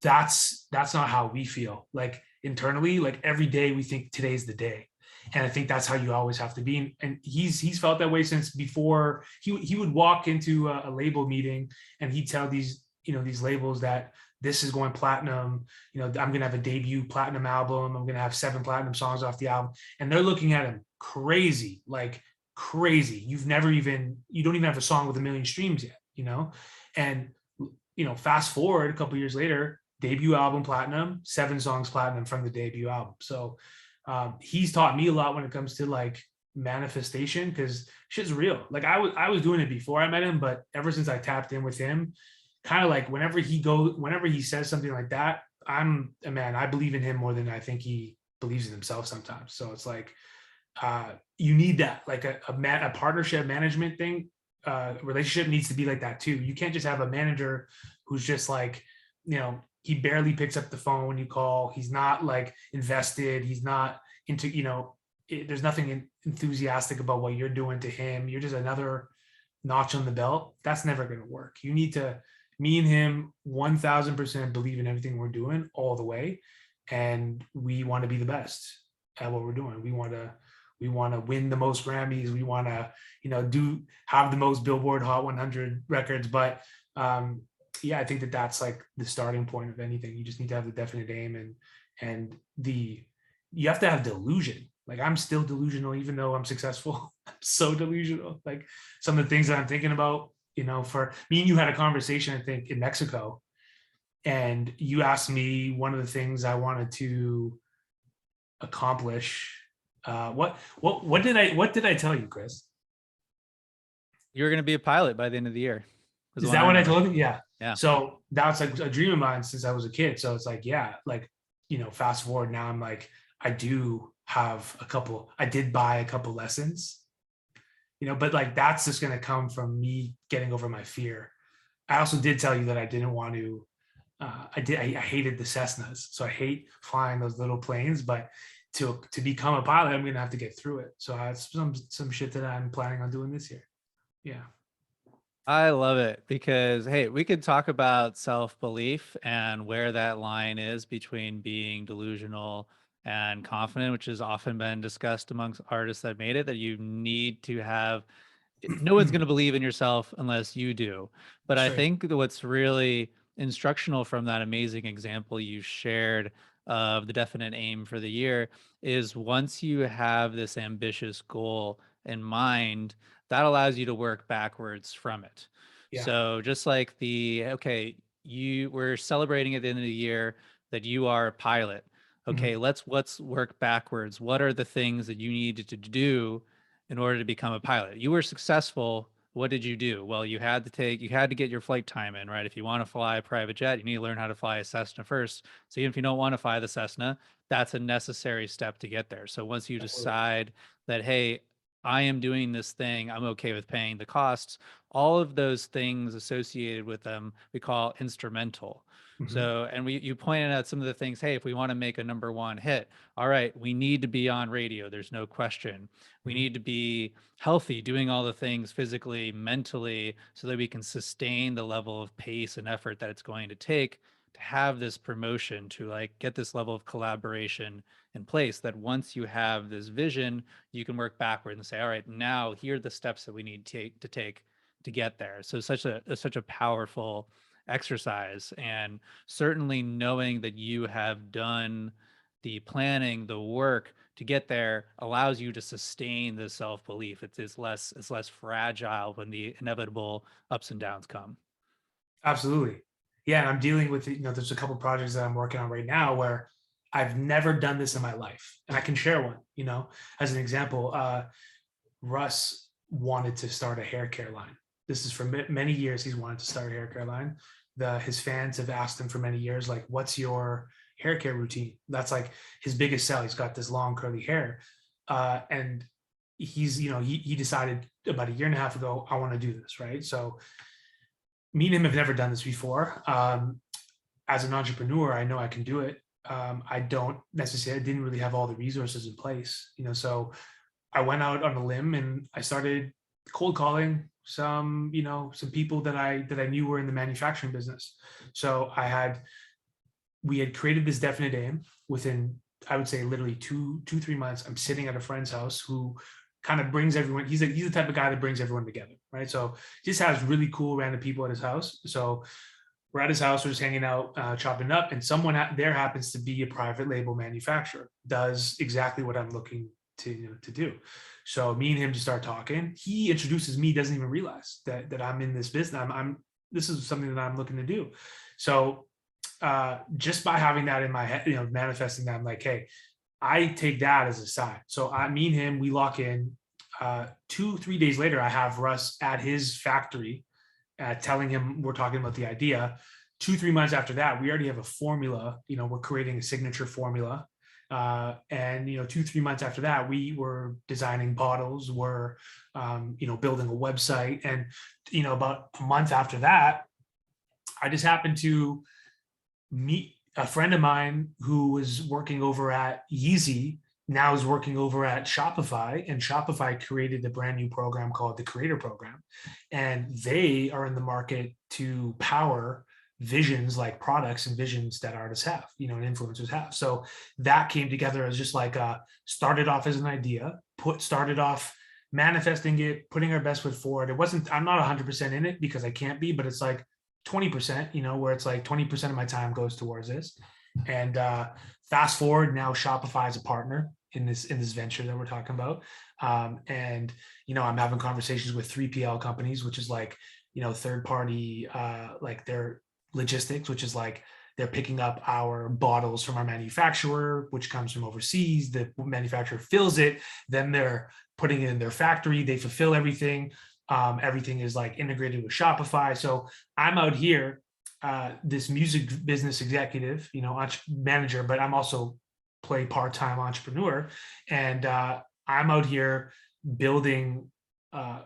that's not how we feel. Like internally, like every day we think today's the day. And I think that's how you always have to be. And he's felt that way since before. He would walk into a label meeting and he'd tell these labels that this is going platinum. I'm going to have a debut platinum album. I'm going to have 7 platinum songs off the album. And they're looking at him crazy, like crazy. You don't even have a song with 1 million streams yet, and, fast forward a couple of years later, debut album platinum, 7 songs platinum from the debut album. So he's taught me a lot when it comes to like manifestation, because shit's real. Like I was doing it before I met him, but ever since I tapped in with him, kind of like whenever he says something like that, I believe in him more than I think he believes in himself sometimes. So it's like, you need that, like a partnership management thing, relationship needs to be like that too. You can't just have a manager who's just like, he barely picks up the phone when you call. He's not like invested. He's not into, there's nothing enthusiastic about what you're doing to him. You're just another notch on the belt. That's never going to work. You need to, me and him 1000% believe in everything we're doing all the way. And we want to be the best at what we're doing. We want to win the most Grammys. We want to, have the most Billboard Hot 100 records. But I think that's like the starting point of anything. You just need to have the Definite Aim and you have to have delusion. Like I'm still delusional, even though I'm successful. I'm so delusional. Like some of the things that I'm thinking about, For me and you had a conversation, I think, in Mexico, and you asked me one of the things I wanted to accomplish. What did I tell you, Chris? You're going to be a pilot by the end of the year. Is that what I told you? Yeah. Yeah. So that's like a dream of mine since I was a kid. So it's like, yeah, like, fast forward now, I'm like, I did buy a couple lessons, but like, that's just going to come from me getting over my fear. I also did tell you that I didn't want to, I hated the Cessnas. So I hate flying those little planes, but to become a pilot, I'm going to have to get through it. So that's some shit that I'm planning on doing this year. Yeah. I love it because, hey, we could talk about self-belief and where that line is between being delusional and confident, which has often been discussed amongst artists that made it, that you need to have, no one's going to believe in yourself unless you do. But I think that what's really instructional from that amazing example you shared of the definite aim for the year is once you have this ambitious goal in mind, that allows you to work backwards from it. Yeah. So just like you were celebrating at the end of the year that you are a pilot. Okay, let's work backwards. What are the things that you needed to do in order to become a pilot? You were successful. What did you do? Well, you had to get your flight time in, right? If you want to fly a private jet, you need to learn how to fly a Cessna first. So even if you don't want to fly the Cessna, that's a necessary step to get there. So once you decide that, hey, I am doing this thing, I'm okay with paying the costs, all of those things associated with them, we call instrumental. So, and you pointed out some of the things, hey, if we want to make a #1 hit, all right, we need to be on radio. There's no question. We need to be healthy, doing all the things physically, mentally, so that we can sustain the level of pace and effort that it's going to take to have this promotion, to like get this level of collaboration in place, that once you have this vision, you can work backward and say, all right, now here are the steps that we need to take to get there. So such a powerful exercise, and certainly knowing that you have done the planning, the work to get there allows you to sustain the self-belief. It's less fragile when the inevitable ups and downs come. Absolutely. Yeah. And I'm dealing with, there's a couple projects that I'm working on right now where I've never done this in my life. And I can share one, as an example. Russ wanted to start a hair care line. This is for many years. He's wanted to start a hair care line. His fans have asked him for many years, like, what's your hair care routine? That's like his biggest sell. He's got this long curly hair. And he's, he decided about a year and a half ago, I want to do this. Right. So me and him have never done this before. As an entrepreneur, I know I can do it. I didn't really have all the resources in place, so I went out on a limb and I started cold calling some people that I knew were in the manufacturing business. So we had created this definite aim. Within, I would say, literally 2-3 months, I'm sitting at a friend's house who kind of brings everyone. He's the type of guy that brings everyone together, right? So he just has really cool random people at his house. So we're at his house, we're just hanging out, chopping up, and someone there happens to be a private label manufacturer, does exactly what I'm looking to do. So me and him just start talking. He introduces me, doesn't even realize that I'm in this business. This is something that I'm looking to do. So just by having that in my head, manifesting that, I'm like, hey, I take that as a sign. So me and him, we lock in. 2-3 days later, I have Russ at his factory, telling him we're talking about the idea. 2-3 months after that, we already have a formula. We're creating a signature formula. And 2-3 months after that, we were designing bottles, we're building a website. And about a month after that, I just happened to meet a friend of mine who was working over at Yeezy, now is working over at Shopify, and Shopify created a brand new program called the Creator Program. And they are in the market to power visions, like products and visions that artists have, and influencers have. So that came together as just like started off as an idea, started off manifesting it, putting our best foot forward. I'm not 100% in it because I can't be, but it's like 20%, where it's like 20% of my time goes towards this. And fast forward, now Shopify is a partner in this venture that we're talking about. And I'm having conversations with 3PL companies, which is like third party, like their logistics, which is like they're picking up our bottles from our manufacturer, which comes from overseas. The manufacturer fills it, then they're putting it in their factory. They fulfill everything. Everything is like integrated with Shopify. So I'm out here, this music business executive, manager, but I'm also play part-time entrepreneur, and I'm out here building, a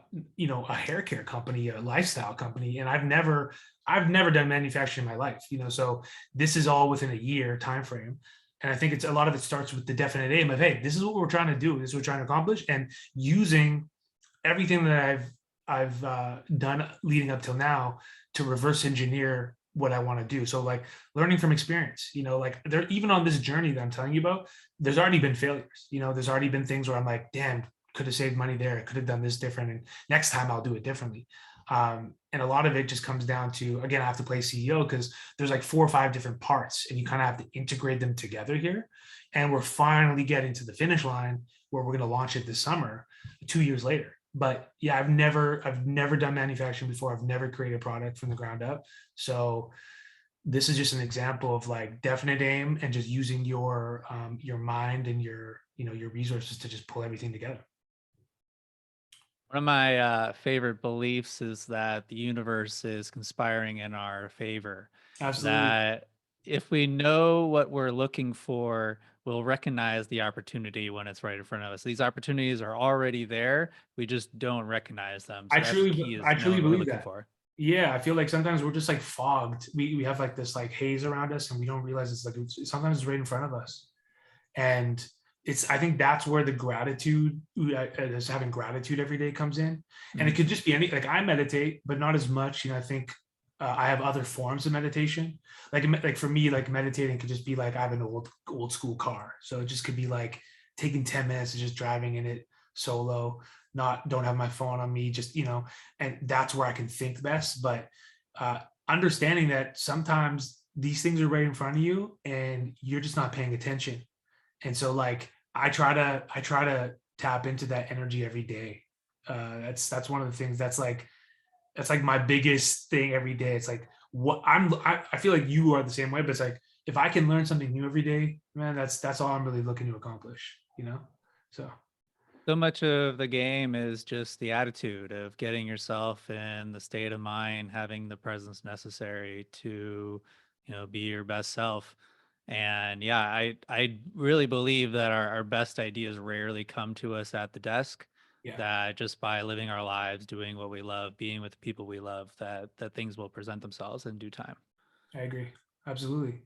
hair care company, a lifestyle company, and I've never done manufacturing in my life, so this is all within a year time frame. And I think it's a lot of it starts with the definite aim of, hey, this is what we're trying to do, this is what we're trying to accomplish, and using everything that I've done leading up till now to reverse engineer what I want to do. So like learning from experience, like there, even on this journey that I'm telling you about, there's already been failures, there's already been things where I'm like, damn, could have saved money there. I could have done this different. And next time I'll do it differently. And a lot of it just comes down to, again, I have to play CEO because there's like 4 or 5 different parts and you kind of have to integrate them together here. And we're finally getting to the finish line where we're going to launch it this summer, 2 years later. But yeah, I've never done manufacturing before. I've never created a product from the ground up. So this is just an example of like definite aim and just using your mind and your resources to just pull everything together. One of my favorite beliefs is that the universe is conspiring in our favor. Absolutely. That if we know what we're looking for, we'll recognize the opportunity when it's right in front of us. These opportunities are already there. We just don't recognize them. So I that's the truly, key, is I truly knowing what we're believe looking that. for. Yeah, I feel like sometimes we're just like fogged. We have like this like haze around us, and we don't realize it's like sometimes it's right in front of us. And I think that's where the gratitude, is having gratitude every day comes in. And it could just be like I meditate, but not as much. I think I have other forms of meditation. Like for me, like meditating could just be like I have an old school car, so it just could be like taking 10 minutes and just driving in it solo, don't have my phone on me, just and that's where I can think best. But understanding that sometimes these things are right in front of you and you're just not paying attention. And so like I try to tap into that energy every day. That's one of the things that's like my biggest thing every day. It's like I feel like you are the same way, but it's like if I can learn something new every day, man, that's all I'm really looking to accomplish, So much of the game is just the attitude of getting yourself in the state of mind, having the presence necessary to, be your best self. And yeah, I really believe that our best ideas rarely come to us at the desk. Yeah, That just by living our lives, doing what we love, being with the people we love, that things will present themselves in due time. I agree. Absolutely.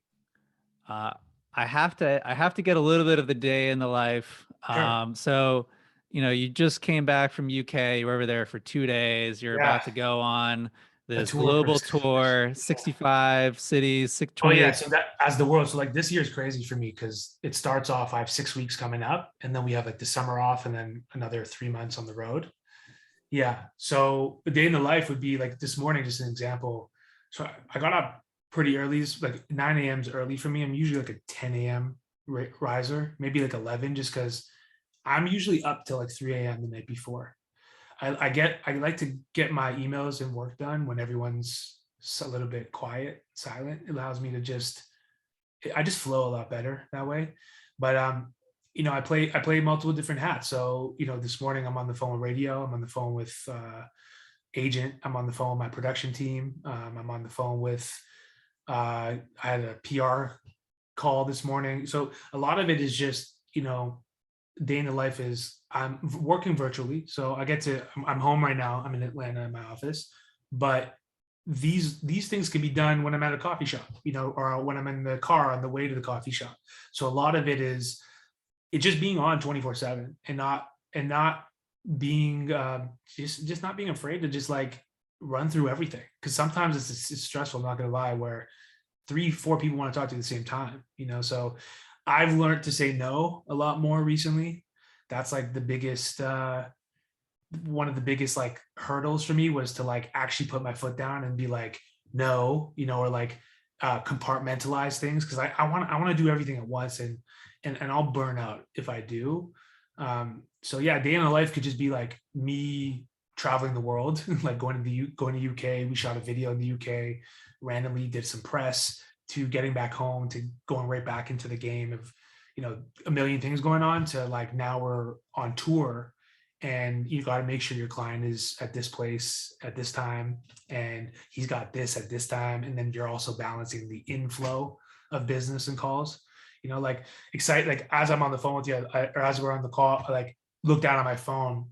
Uh, I have to get a little bit of the day in the life. Sure. So, you just came back from UK. You were over there for 2 days. You're Yeah. about to go on A this tour for global 6 years. tour, 65 cities, Oh yeah, 28. so that as the world, so like this year is crazy for me because it starts off. I have 6 weeks coming up, and then we have like the summer off, and then another 3 months on the road. Yeah. So a day in the life would be like this morning, just an example. So I got up pretty early. It's like 9 a.m. is early for me. I'm usually like a 10 a.m. riser, maybe like 11, just because I'm usually up till like 3 a.m. the night before. I like to get my emails and work done when everyone's a little bit quiet, silent. It allows me to I just flow a lot better that way. But I play multiple different hats. So this morning I'm on the phone with radio. I'm on the phone with agent. I'm on the phone with my production team. I'm on the phone with. I had a PR call this morning. So a lot of it is just day in the life is I'm working virtually. So I'm home right now. I'm in Atlanta in my office, but these things can be done when I'm at a coffee shop, or when I'm in the car on the way to the coffee shop. So a lot of it is it's just being on 24/7 and not being just not being afraid to just like run through everything. Cause sometimes it's stressful, I'm not gonna lie, where 3, 4 people want to talk to you at the same time, so I've learned to say no a lot more recently. That's like the biggest one of the biggest like hurdles for me was to like actually put my foot down and be like no, or like compartmentalize things, because I want to do everything at once, and I'll burn out if I do. So yeah, day in the life could just be like me traveling the world, like going to UK. We shot a video in the UK, randomly did some press, to getting back home, to going right back into the game of, a million things going on, to like now we're on tour, and you got to make sure your client is at this place at this time, and he's got this at this time, and then you're also balancing the inflow of business and calls. Like excited, like as I'm on the phone with you, or as we're on the call, I like look down at my phone,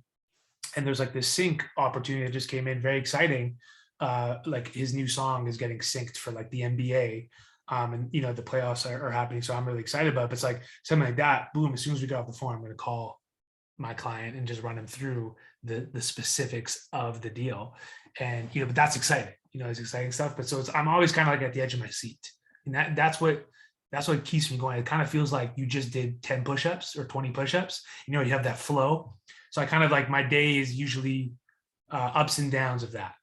and there's like this sync opportunity that just came in, very exciting. Like his new song is getting synced for like the NBA. And the playoffs are happening, so I'm really excited about it. But it's like something like that. Boom! As soon as we get off the phone, I'm going to call my client and just run him through the specifics of the deal. And but that's exciting. It's exciting stuff. But so I'm always kind of like at the edge of my seat, and that's what keeps me going. It kind of feels like you just did 10 push-ups or 20 push-ups. You have that flow. So I kind of like, my day is usually ups and downs of that.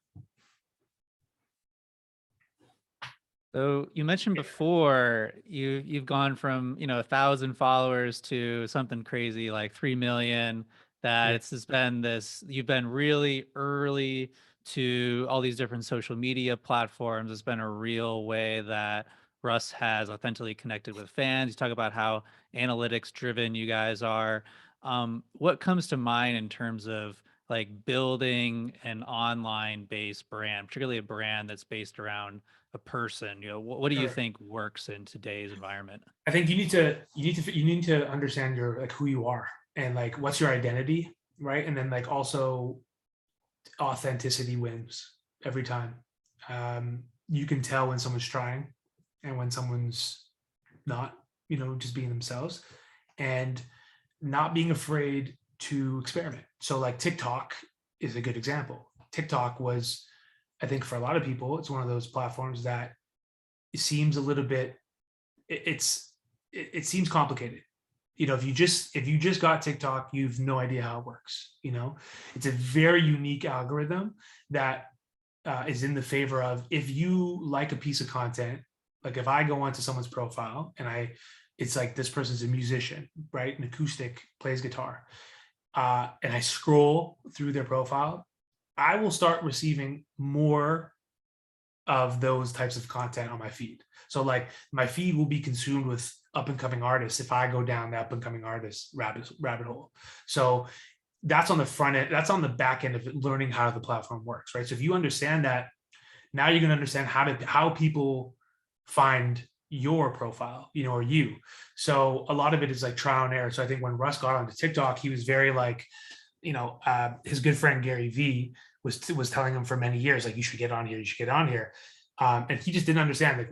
So you mentioned before you've gone from 1,000 followers to something crazy like 3 million. That Yeah. it's just been this. You've been really early to all these different social media platforms. It's been a real way that Russ has authentically connected with fans. You talk about how analytics driven you guys are. What comes to mind in terms of like building an online based brand, particularly a brand that's based around a person? What do you Sure. think works in today's environment? I think you need to understand your, like, who you are, and like what's your identity, right? And then like also authenticity wins every time. You can tell when someone's trying and when someone's not, just being themselves, and not being afraid to experiment. So like TikTok is a good example. TikTok was, I think for a lot of people, it's one of those platforms that it seems a little bit, it seems complicated. If you just got TikTok, you've no idea how it works. It's a very unique algorithm that is in the favor of, if you like a piece of content, like if I go onto someone's profile and it's like, this person's a musician, right? An acoustic, plays guitar, and I scroll through their profile, I will start receiving more of those types of content on my feed. So like my feed will be consumed with up and coming artists if I go down the up and coming artist rabbit hole. So that's on the front end. That's on the back end of it, learning how the platform works, right? So if you understand that, now you're going to understand how people find your profile, or you. So a lot of it is like trial and error. So I think when Russ got onto TikTok, he was very like, his good friend Gary V was telling him for many years, like, you should get on here, you should get on here. And he just didn't understand, like,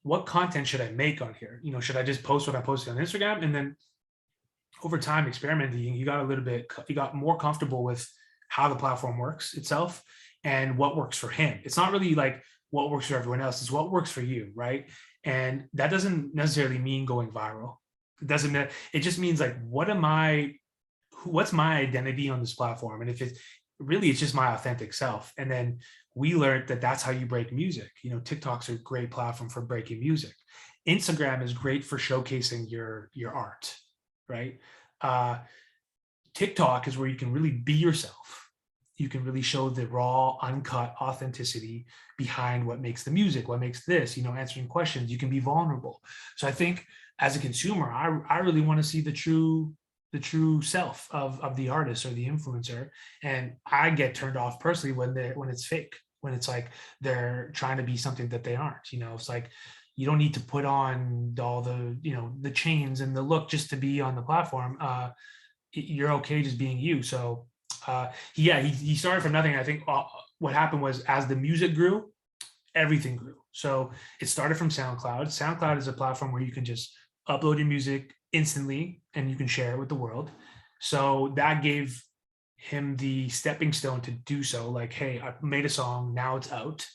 what content should I make on here? Should I just post what I posted on Instagram? And then over time, experimenting, you got more comfortable with how the platform works itself and what works for him. It's not really like what works for everyone else, it's what works for you, right? And that doesn't necessarily mean going viral. It just means like, what's my identity on this platform? And if it's just my authentic self. And then we learned that that's how you break music. TikTok's a great platform for breaking music. Instagram is great for showcasing your art, right? TikTok is where you can really be yourself. You can really show the raw, uncut authenticity behind what makes the music, what makes this, answering questions. You can be vulnerable. So I think as a consumer, I really want to see the true self of the artist or the influencer. And I get turned off personally when it's fake, when it's like they're trying to be something that they aren't. It's like, you don't need to put on all the the chains and the look just to be on the platform. You're okay just being you. So he started from nothing. I think what happened was, as the music grew, everything grew. So it started from SoundCloud. SoundCloud is a platform where you can just upload your music instantly and you can share it with the world. So that gave him the stepping stone to do so. Like, hey, I made a song, now it's out.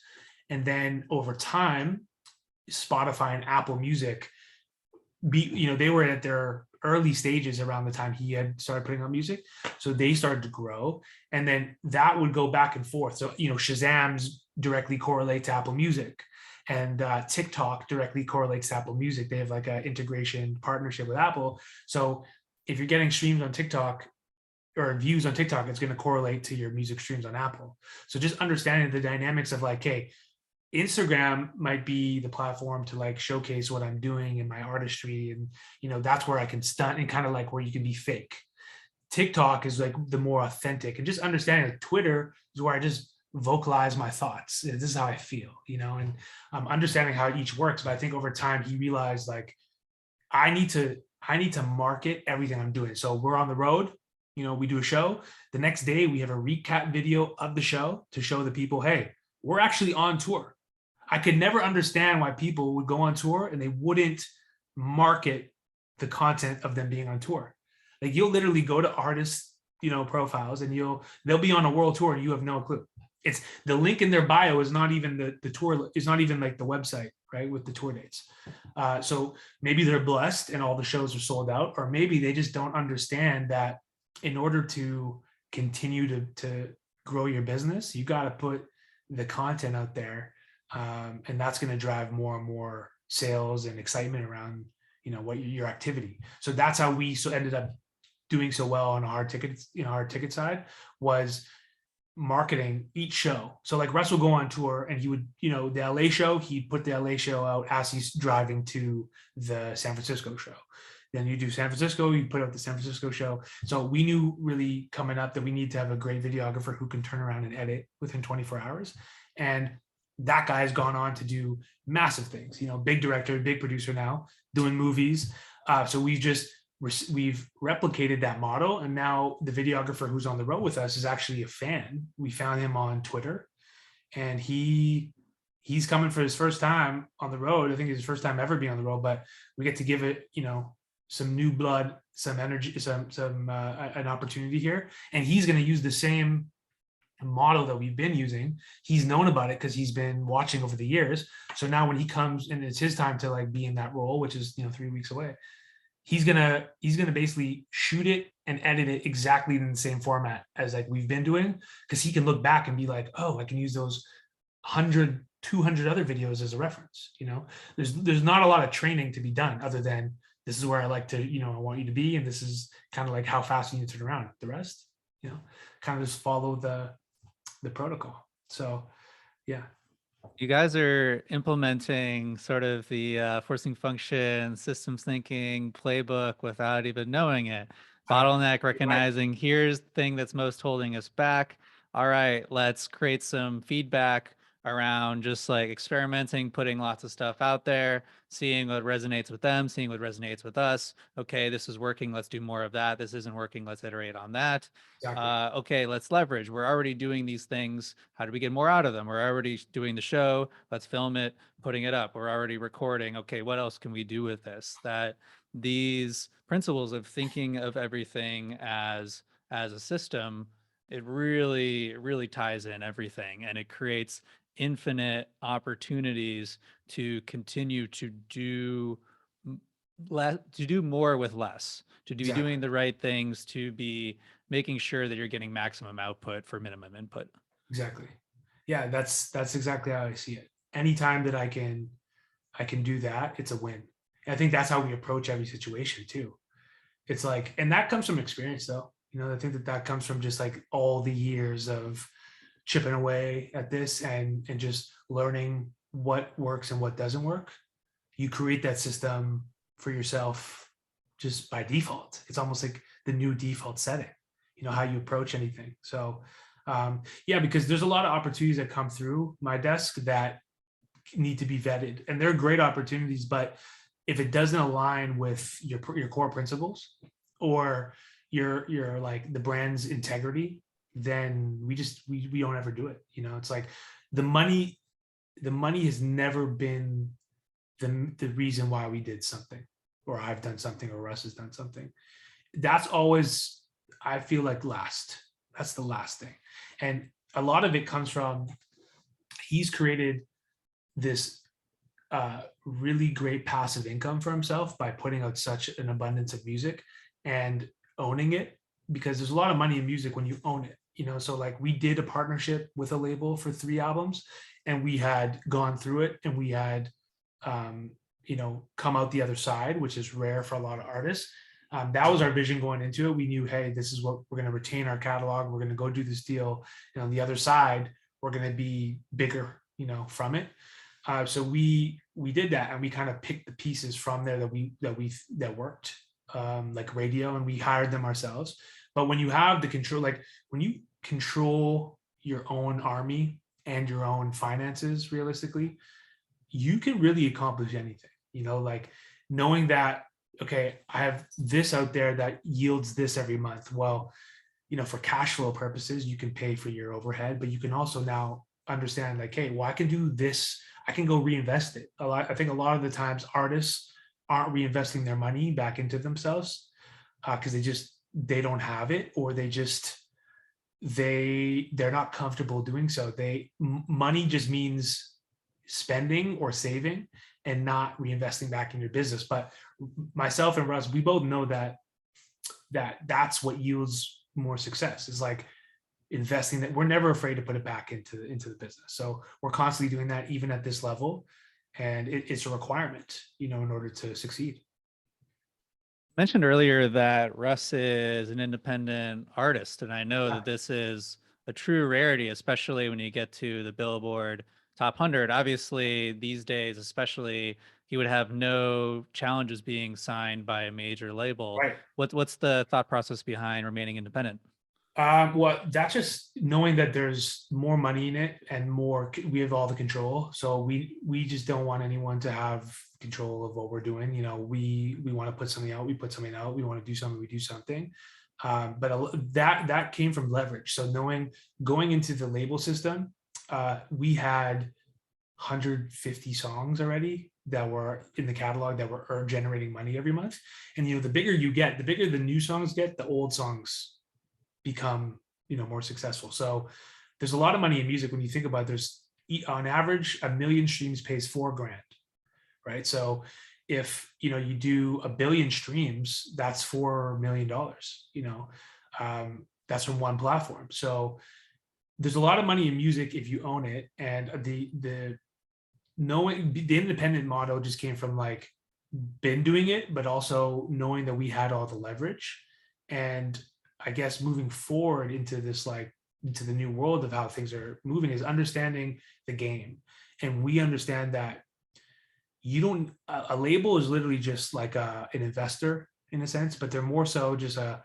And then over time, Spotify and Apple Music, they were at their early stages around the time he had started putting out music. So they started to grow, and then that would go back and forth. So, Shazam's directly correlate to Apple Music, and TikTok directly correlates to Apple Music. They have like an integration partnership with Apple. So if you're getting streams on TikTok, or views on TikTok, it's going to correlate to your music streams on Apple. So just understanding the dynamics of like, hey, Instagram might be the platform to like showcase what I'm doing in my artistry. And, you know, that's where I can stunt and kind of like where you can be fake. TikTok is like the more authentic, and just understanding like Twitter is where I just vocalize my thoughts. This is how I feel, you know, and understanding how each works. But I think over time he realized like, I need to market everything I'm doing. So we're on the road, you know, we do a show. The next day we have a recap video of the show to show the people, hey, we're actually on tour. I could never understand why people would go on tour and they wouldn't market the content of them being on tour. Like you'll literally go to artists, you know, profiles, and they'll be on a world tour and you have no clue. It's the link in their bio is not even the tour, is not even like the website, right, with the tour dates. So maybe they're blessed and all the shows are sold out, or maybe they just don't understand that in order to continue to grow your business, you got to put the content out there, and that's going to drive more and more sales and excitement around, you know, what your activity. So that's how we ended up doing so well on our tickets, you know, our ticket side was marketing each show. So like Russ will go on tour and he would, you know, the LA show, he'd put the LA show out as he's driving to the San Francisco show. Then you do San Francisco, you put out the San Francisco show. So we knew really coming up that we need to have a great videographer who can turn around and edit within 24 hours. And that guy has gone on to do massive things, you know, big director, big producer now, doing movies. So we've replicated that model, and now the videographer who's on the road with us is actually a fan. We found him on Twitter, and he's coming for his first time on the road. I think it's his first time ever being on the road, but we get to give it, you know, some new blood, some energy, an opportunity here. And he's going to use the same model that we've been using. He's known about it because he's been watching over the years. So now when he comes and it's his time to like be in that role, which is, you know, 3 weeks away, he's gonna basically shoot it and edit it exactly in the same format as like we've been doing, because he can look back and be like, oh, I can use those 100, 200 other videos as a reference. You know, there's not a lot of training to be done other than this is where I like to, you know, I want you to be, and this is kind of like how fast you need to turn around. The rest, you know, kind of just follow the protocol. So yeah. You guys are implementing sort of the forcing function, systems thinking playbook without even knowing it. Bottleneck recognizing, here's the thing that's most holding us back. All right, let's create some feedback around just like experimenting, putting lots of stuff out there, seeing what resonates with them, seeing what resonates with us. Okay, this is working. Let's do more of that. This isn't working. Let's iterate on that. Exactly. Okay, let's leverage. We're already doing these things. How do we get more out of them? We're already doing the show. Let's film it, putting it up. We're already recording. Okay, what else can we do with this? That these principles of thinking of everything as a system, it really ties in everything, and it creates infinite opportunities to continue to do less, to do more with less, to be doing the right things, to be making sure that you're getting maximum output for minimum input. Exactly. Yeah, that's exactly how I see it. Anytime that I can do that, it's a win. And I think that's how we approach every situation too. It's like, and that comes from experience though. You know, I think that comes from just like all the years of chipping away at this and just learning what works and what doesn't work. You create that system for yourself just by default. It's almost like the new default setting, you know, how you approach anything. So yeah, because there's a lot of opportunities that come through my desk that need to be vetted, and they're great opportunities, but if it doesn't align with your core principles or your like the brand's integrity, then we don't ever do it. You know, it's like the money has never been the reason why we did something, or I've done something, or Russ has done something. That's always, I feel like, that's the last thing. And a lot of it comes from, he's created this really great passive income for himself by putting out such an abundance of music and owning it, because there's a lot of money in music when you own it. You know, so like we did a partnership with a label for 3 albums, and we had gone through it, and we had, you know, come out the other side, which is rare for a lot of artists. That was our vision going into it. We knew, hey, this is what we're going to retain our catalog. We're going to go do this deal. And on the other side, we're going to be bigger, from it. So we did that, and we kind of picked the pieces from there that worked, like radio, and we hired them ourselves. But when you have the control, like when you control your own army and your own finances, realistically, you can really accomplish anything, like knowing that, okay, I have this out there that yields this every month. Well, for cash flow purposes, you can pay for your overhead, but you can also now understand like, hey, well, I can do this. I can go reinvest it. I think a lot of the times artists aren't reinvesting their money back into themselves because they don't have it, or they're not comfortable doing so. Money just means spending or saving and not reinvesting back in your business. But myself and Russ, we both know that's what yields more success, is like investing. That we're never afraid to put it back into the business. So we're constantly doing that, even at this level, and it's a requirement, in order to succeed. Mentioned earlier that Russ is an independent artist, and I know that this is a true rarity, especially when you get to the Billboard Top 100. Obviously, these days, especially, he would have no challenges being signed by a major label. Right. What's the thought process behind remaining independent? Well, that's just knowing that there's more money in it and we have all the control. So we just don't want anyone to have control of what we're doing. We want to put something out, we put something out. We want to do something, we do something. But that came from leverage. So going into the label system, we had 150 songs already that were in the catalog that were generating money every month. And the bigger you get, the bigger the new songs get, the old songs become more successful. So there's a lot of money in music when you think about it. There's on average 1 million streams pays $4,000, right? So if you do 1 billion streams, that's $4 million. That's from one platform. So there's a lot of money in music if you own it. And the independent motto just came from like been doing it, but also knowing that we had all the leverage. And I guess moving forward into this, into the new world of how things are moving, is understanding the game. And we understand that a label is literally just like an investor in a sense, but they're more so just a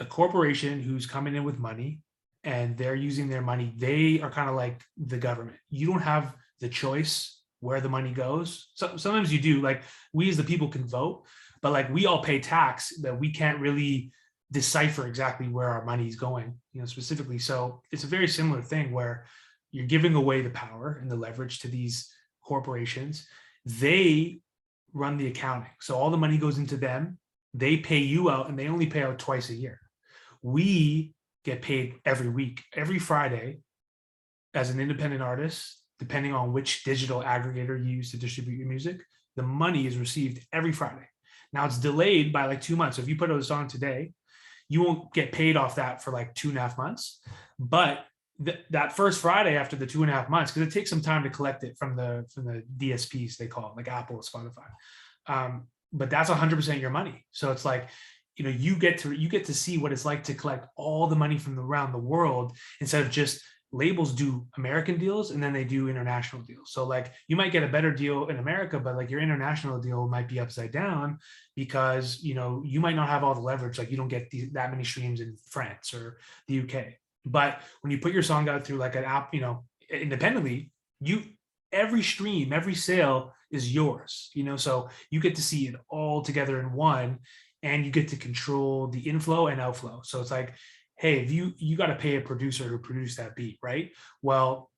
corporation who's coming in with money, and they're using their money. They are kind of like the government. You don't have the choice where the money goes. So sometimes you do, like we as the people can vote, but like we all pay tax that we can't really decipher exactly where our money is going, specifically. So it's a very similar thing where you're giving away the power and the leverage to these corporations. They run the accounting. So all the money goes into them. They pay you out, and they only pay out twice a year. We get paid every week, every Friday, as an independent artist, depending on which digital aggregator you use to distribute your music. The money is received every Friday. Now it's delayed by like 2 months. So if you put out a song today, you won't get paid off that for like 2.5 months. But that first Friday after the 2.5 months, because it takes some time to collect it from the DSPs, they call it, like Apple, Spotify. But that's 100% your money. So it's like, you get to see what it's like to collect all the money from around the world, instead of just labels do American deals and then they do international deals. So like you might get a better deal in America, but like your international deal might be upside down because, you might not have all the leverage. Like you don't get that many streams in France or the UK. But when you put your song out through like an app, independently, every stream, every sale is yours, so you get to see it all together in one, and you get to control the inflow and outflow. So it's like, hey, if you got to pay a producer to produce that beat, right? Well,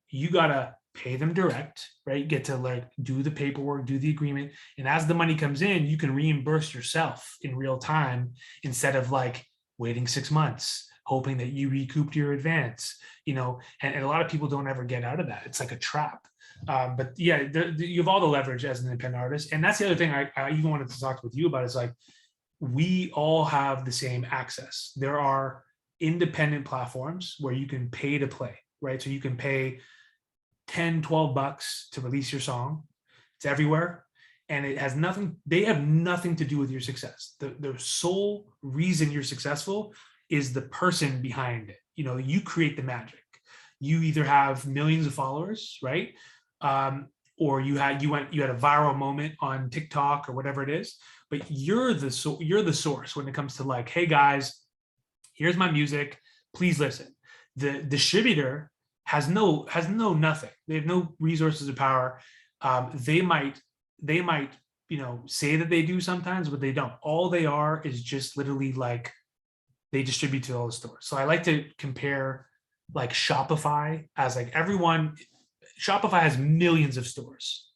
you got to pay them direct, right? You get to like do the paperwork, do the agreement. And as the money comes in, you can reimburse yourself in real time, instead of like waiting 6 months, hoping that you recouped your advance, and a lot of people don't ever get out of that. It's like a trap. But yeah, you have all the leverage as an independent artist. And that's the other thing I even wanted to talk with you about, is like, we all have the same access. There are independent platforms where you can pay to play, right? So you can pay $10, $12 to release your song. It's everywhere. and it has nothing, they have nothing to do with your success. The sole reason you're successful is the person behind it. You know, you create the magic. You either have millions of followers, right? Or you had a viral moment on TikTok or whatever it is, but you're the source when it comes to like, hey guys, here's my music, please listen. The distributor has nothing. They have no resources or power. They might say that they do sometimes, but they don't. All they are is just literally like, they distribute to all the stores. So I like to compare like Shopify as like Shopify has millions of stores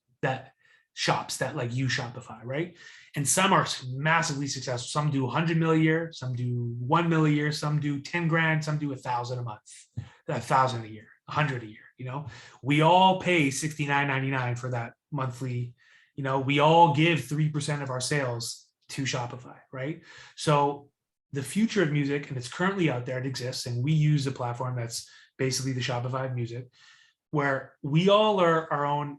shops that like use Shopify, right? And some are massively successful. Some do 100 million a year, some do 1 million a year, some do 10 grand, some do 1,000 a month, 1,000 a year, 100 a year. You know, we all pay $69.99 for that monthly. You know, we all give 3% of our sales to Shopify, right? So the future of music, and it's currently out there, it exists, and we use a platform that's basically the Shopify of music, where we all are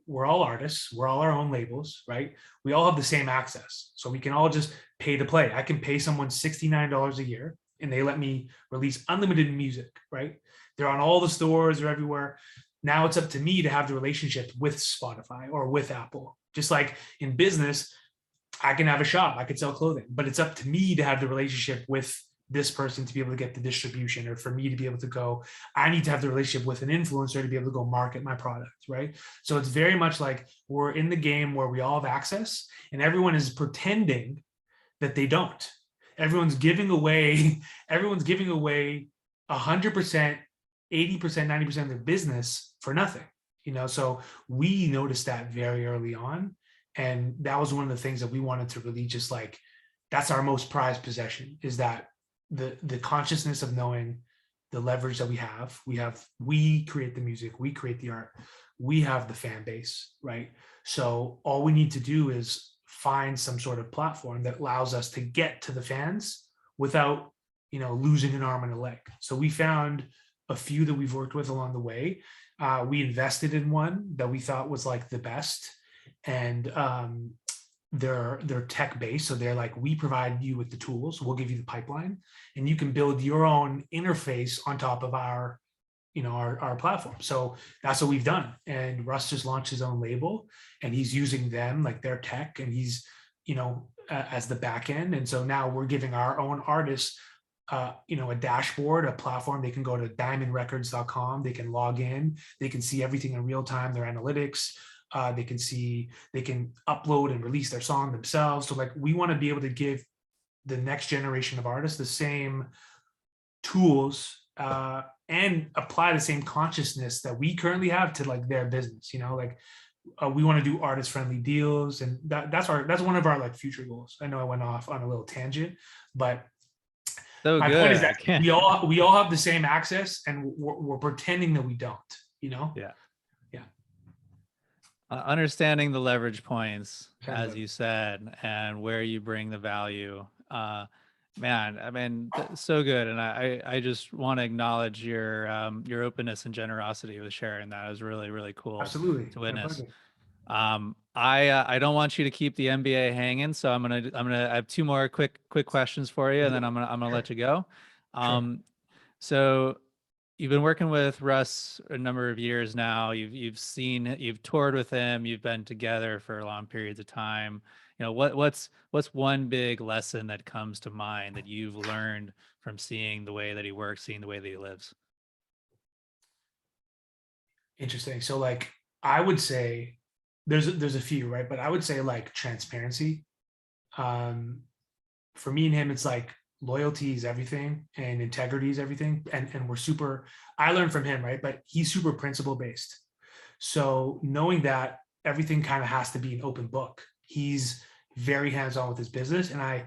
we're all artists, we're all our own labels, right? We all have the same access. So we can all just pay to play. I can pay someone $69 a year and they let me release unlimited music, right? They're on all the stores, they're everywhere. Now it's up to me to have the relationship with Spotify or with Apple. Just like in business, I can have a shop, I could sell clothing, but it's up to me to have the relationship with this person to be able to get the distribution, or for me to be able to go, I need to have the relationship with an influencer to be able to go market my product, right? So it's very much like we're in the game where we all have access and everyone is pretending that they don't. Everyone's giving away 100%, 80%, 90% of their business for nothing, you know? So we noticed that very early on. And that was one of the things that we wanted to really just like, that's our most prized possession, is that the consciousness of knowing the leverage that we create the music, we create the art, we have the fan base, right? So all we need to do is find some sort of platform that allows us to get to the fans without, losing an arm and a leg. So we found a few that we've worked with along the way. We invested in one that we thought was like the best, and they're tech based. So they're like, we provide you with the tools, we'll give you the pipeline, and you can build your own interface on top of our platform. So that's what we've done. And Russ just launched his own label, and he's using them, like their tech, and he's as the back end. And so now we're giving our own artists a dashboard, a platform. They can go to diamondrecords.com, they can log in, they can see everything in real time, their analytics. They can upload and release their song themselves. So like, we want to be able to give the next generation of artists the same tools and apply the same consciousness that we currently have to like their business. We want to do artist friendly deals, and that's one of our like future goals. I know I went off on a little tangent, but so my good. point is that we all have the same access, and we're pretending that we don't. Yeah. Understanding the leverage points, as you said, and where you bring the value. Man, I mean, so good. And I just want to acknowledge your openness and generosity with sharing that. It was really, really cool. Absolutely. To witness. I don't want you to keep the MBA hanging, so I have two more quick questions for you, and then I'm gonna let you go. So you've been working with Russ a number of years now. You've toured with him. You've been together for long periods of time. What's one big lesson that comes to mind that you've learned from seeing the way that he works, seeing the way that he lives? Interesting. So like, I would say there's a few, right? But I would say like transparency. For me and him, it's like loyalty is everything and integrity is everything. And I learned from him, right? But he's super principle based. So knowing that everything kind of has to be an open book. He's very hands-on with his business. And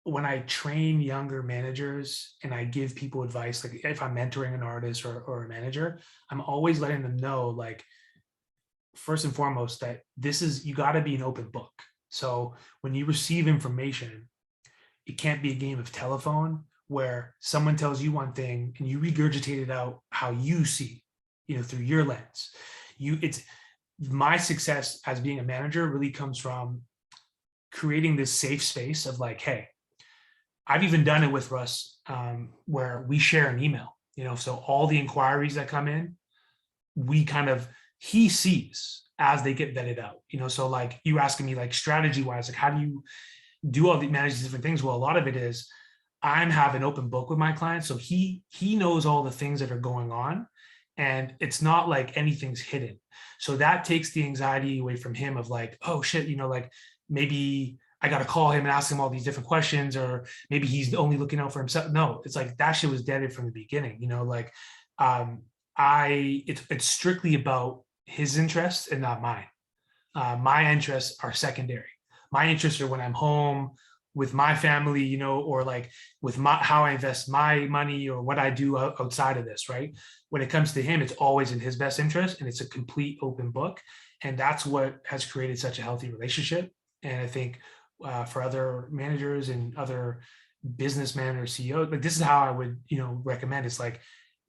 when I train younger managers and I give people advice, like if I'm mentoring an artist or a manager, I'm always letting them know, like, first and foremost, that you got to be an open book. So when you receive information, it can't be a game of telephone where someone tells you one thing and you regurgitate it out how you see, through your lens. my success as being a manager really comes from creating this safe space of like, hey, I've even done it with Russ, where we share an email, so all the inquiries that come in, we kind of, he sees as they get vetted out, so like you asking me like strategy wise, like how do you do all the manage these different things? Well, a lot of it is I'm have an open book with my clients. So he knows all the things that are going on, and it's not like anything's hidden. So that takes the anxiety away from him of like, oh shit, like maybe I got to call him and ask him all these different questions, or maybe he's only looking out for himself. No, it's like that shit was deaded from the beginning, like it's strictly about his interests and not mine. My interests are secondary. My interests are when I'm home with my family, or like with how I invest my money or what I do outside of this, right? When it comes to him, it's always in his best interest, and it's a complete open book. And that's what has created such a healthy relationship. And I think for other managers and other businessmen or CEOs, like this is how I would, recommend. It's like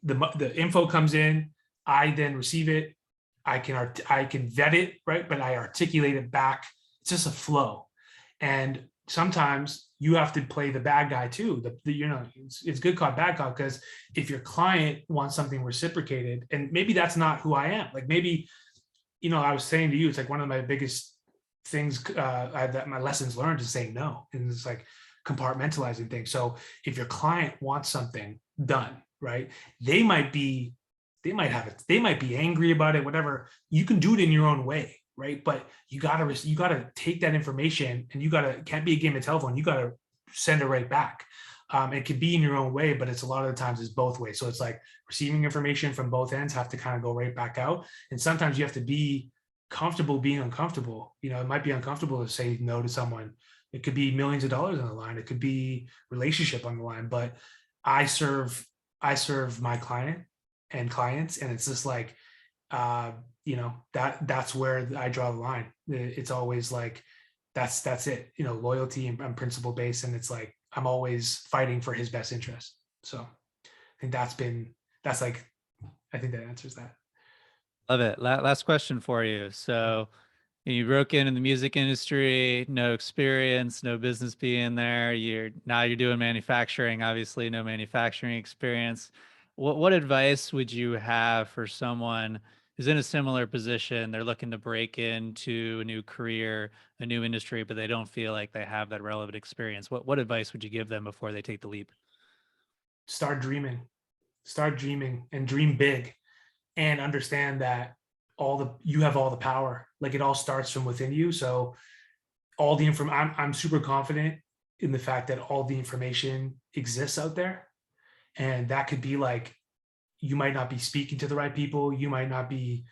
the info comes in, I then receive it, I can vet it, right? But I articulate it back. It's just a flow. And sometimes you have to play the bad guy too. It's good cop, bad cop, because if your client wants something reciprocated, and maybe that's not who I am. Like maybe, I was saying to you, it's like one of my biggest things that my lessons learned is saying no. And it's like compartmentalizing things. So if your client wants something done, right, they might be angry about it, whatever. You can do it in your own way, right? But you gotta take that information, and can't be a game of telephone. You gotta send it right back. It could be in your own way, but it's a lot of the times it's both ways. So it's like receiving information from both ends have to kind of go right back out. And sometimes you have to be comfortable being uncomfortable. It might be uncomfortable to say no to someone. It could be millions of dollars on the line. It could be relationship on the line. But I serve my client and clients, and it's just like that's where I draw the line. It's always like that's it, loyalty and principle based, and it's like I'm always fighting for his best interest. So I think I think that answers that. Love it. Last question for you. So you broke in the music industry, no experience, no business being there. Now you're doing manufacturing, obviously no manufacturing experience. What advice would you have for someone who's in a similar position? They're looking to break into a new career, a new industry, but they don't feel like they have that relevant experience. What advice would you give them before they take the leap? Start dreaming and dream big, and understand that you have all the power. Like it all starts from within you. So all the information, I'm super confident in the fact that all the information exists out there. And that could be like, you might not be speaking to the right people. You might not be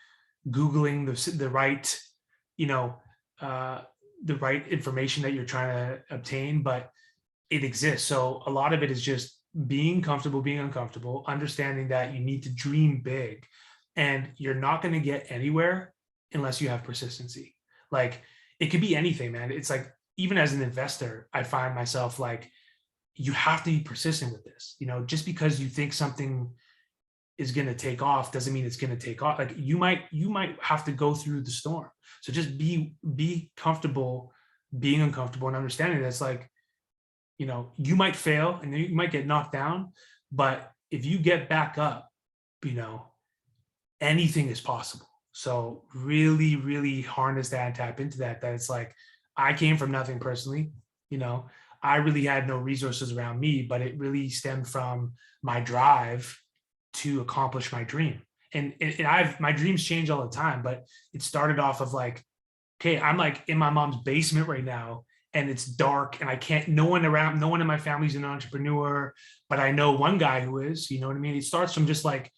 Googling the right, the right information that you're trying to obtain, but it exists. So a lot of it is just being comfortable, being uncomfortable, understanding that you need to dream big, and you're not going to get anywhere unless you have persistency. Like it could be anything, man. It's like, even as an investor, I find myself like, you have to be persistent with this. Just because you think something is going to take off doesn't mean it's going to take off. Like you might have to go through the storm. So just be comfortable being uncomfortable, and understanding that's like, you might fail and you might get knocked down, but if you get back up, anything is possible. So really, really harness that and tap into that it's like, I came from nothing personally, I really had no resources around me, but it really stemmed from my drive to accomplish my dream. And my dreams change all the time, but it started off of like, okay, I'm like in my mom's basement right now, and it's dark, and no one in my family's an entrepreneur, but I know one guy who is, you know what I mean? It starts from just like,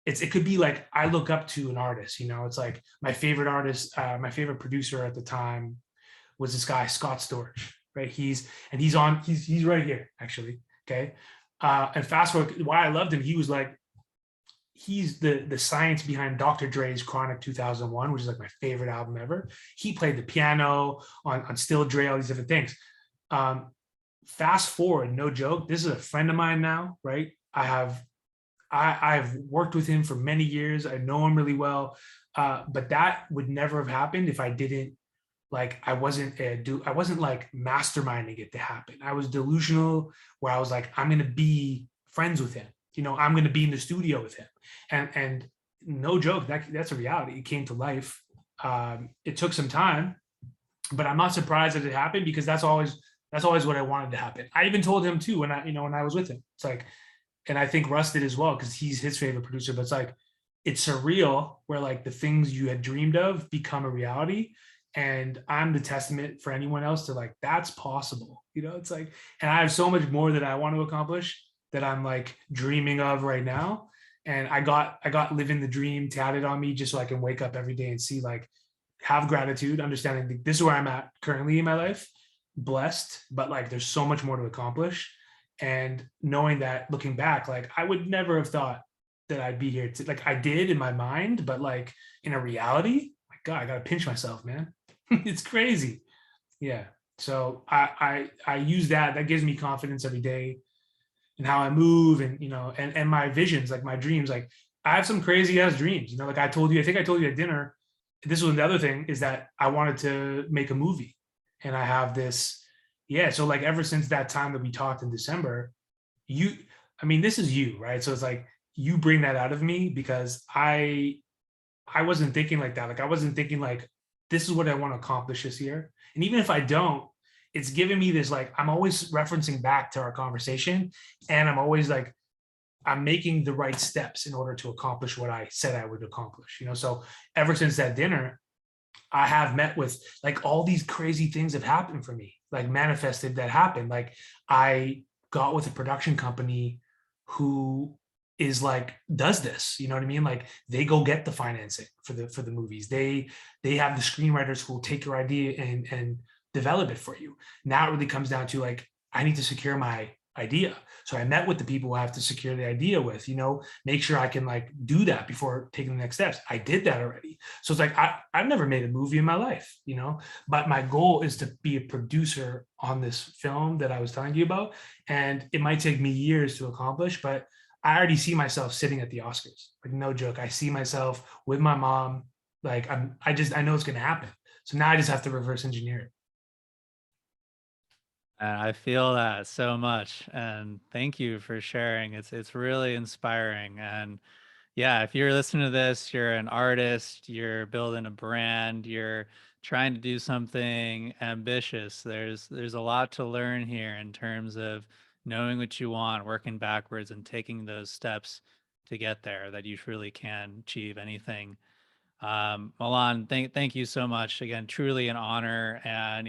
it could be like, I look up to an artist, it's like my favorite artist, my favorite producer at the time was this guy, Scott Storch, right? He's right here actually. Okay. And fast forward, why I loved him, he was like, he's the science behind Dr. Dre's Chronic 2001, which is like my favorite album ever. He played the piano on Still Dre, all these different things. Fast forward, no joke, this is a friend of mine now, right? I have I've worked with him for many years. I know him really well. But that would never have happened if I didn't like I wasn't like masterminding it to happen. I was delusional where I was like, I'm gonna be friends with him. I'm gonna be in the studio with him. And no joke, that's a reality. It came to life. It took some time, but I'm not surprised that it happened because that's always what I wanted to happen. I even told him too when I was with him. It's like, and I think Russ did as well because he's his favorite producer. But it's like it's surreal where like the things you had dreamed of become a reality, and I'm the testament for anyone else to like that's possible. It's like, and I have so much more that I want to accomplish that I'm like dreaming of right now. And I got living the dream tatted on me just so I can wake up every day and see like have gratitude, understanding that this is where I'm at currently in my life, blessed, but like there's so much more to accomplish. And knowing that looking back, like I would never have thought that I'd be here to like I did in my mind, but like in a reality, my God, I gotta pinch myself, man. It's crazy. Yeah. So I use that gives me confidence every day in how I move and and my visions, like my dreams. Like I have some crazy ass dreams. Like I think I told you at dinner, this was the other thing is that I wanted to make a movie. And I have this, yeah. So like ever since that time that we talked in December, you I mean, this is you, right? So it's like you bring that out of me because I wasn't thinking like that. Like I wasn't thinking like this is what I want to accomplish this year. And even if I don't, it's giving me this like I'm always referencing back to our conversation, and I'm always like I'm making the right steps in order to accomplish what I said I would accomplish. So ever since that dinner, I have met with like all these crazy things have happened for me, like manifested that happened. Like I got with a production company who is like does this, you know what I mean? Like they go get the financing for the movies. They have the screenwriters who will take your idea and develop it for you. Now it really comes down to like I need to secure my idea. So I met with the people who I have to secure the idea with, make sure I can like do that before taking the next steps. I did that already. So it's like I've never made a movie in my life, but my goal is to be a producer on this film that I was telling you about. And it might take me years to accomplish, but I already see myself sitting at the Oscars. Like no joke. I see myself with my mom. Like I know it's gonna happen. So now I just have to reverse engineer it. And I feel that so much. And thank you for sharing. It's really inspiring. And yeah, if you're listening to this, you're an artist, you're building a brand, you're trying to do something ambitious. There's a lot to learn here in terms of knowing what you want, working backwards and taking those steps to get there, that you truly can achieve anything. Milan, thank you so much again. Truly an honor, and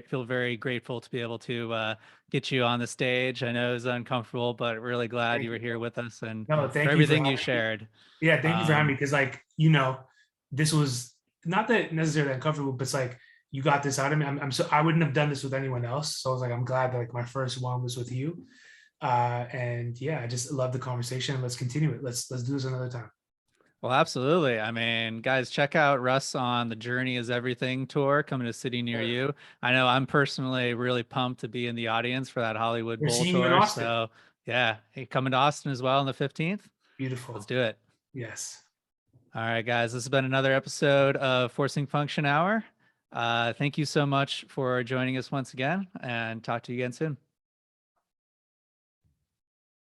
feel very grateful to be able to get you on the stage. I know it was uncomfortable, but really glad Thank you were you, here bro. with us and No, for thank you for everything you having me. shared. Yeah, thank you for having me Um, because, like, this was not that necessarily uncomfortable, but it's like you got this out of me. I wouldn't have done this with anyone else. So I was like, I'm glad that like my first one was with you. And yeah, I just love the conversation. Let's continue it. Let's do this another time. well, absolutely. I mean, guys, check out Russ on the Journey is Everything tour coming to a city near Sure. you. I know I'm personally really pumped to be in the audience for that Hollywood We're Bowl seeing you in tour. Austin. So yeah, hey, coming to Austin as well on the 15th. Let's Beautiful. do it. Yes. All right, guys, this has been another episode of Forcing Function Hour. Thank you so much for joining us once again, and talk to you again soon.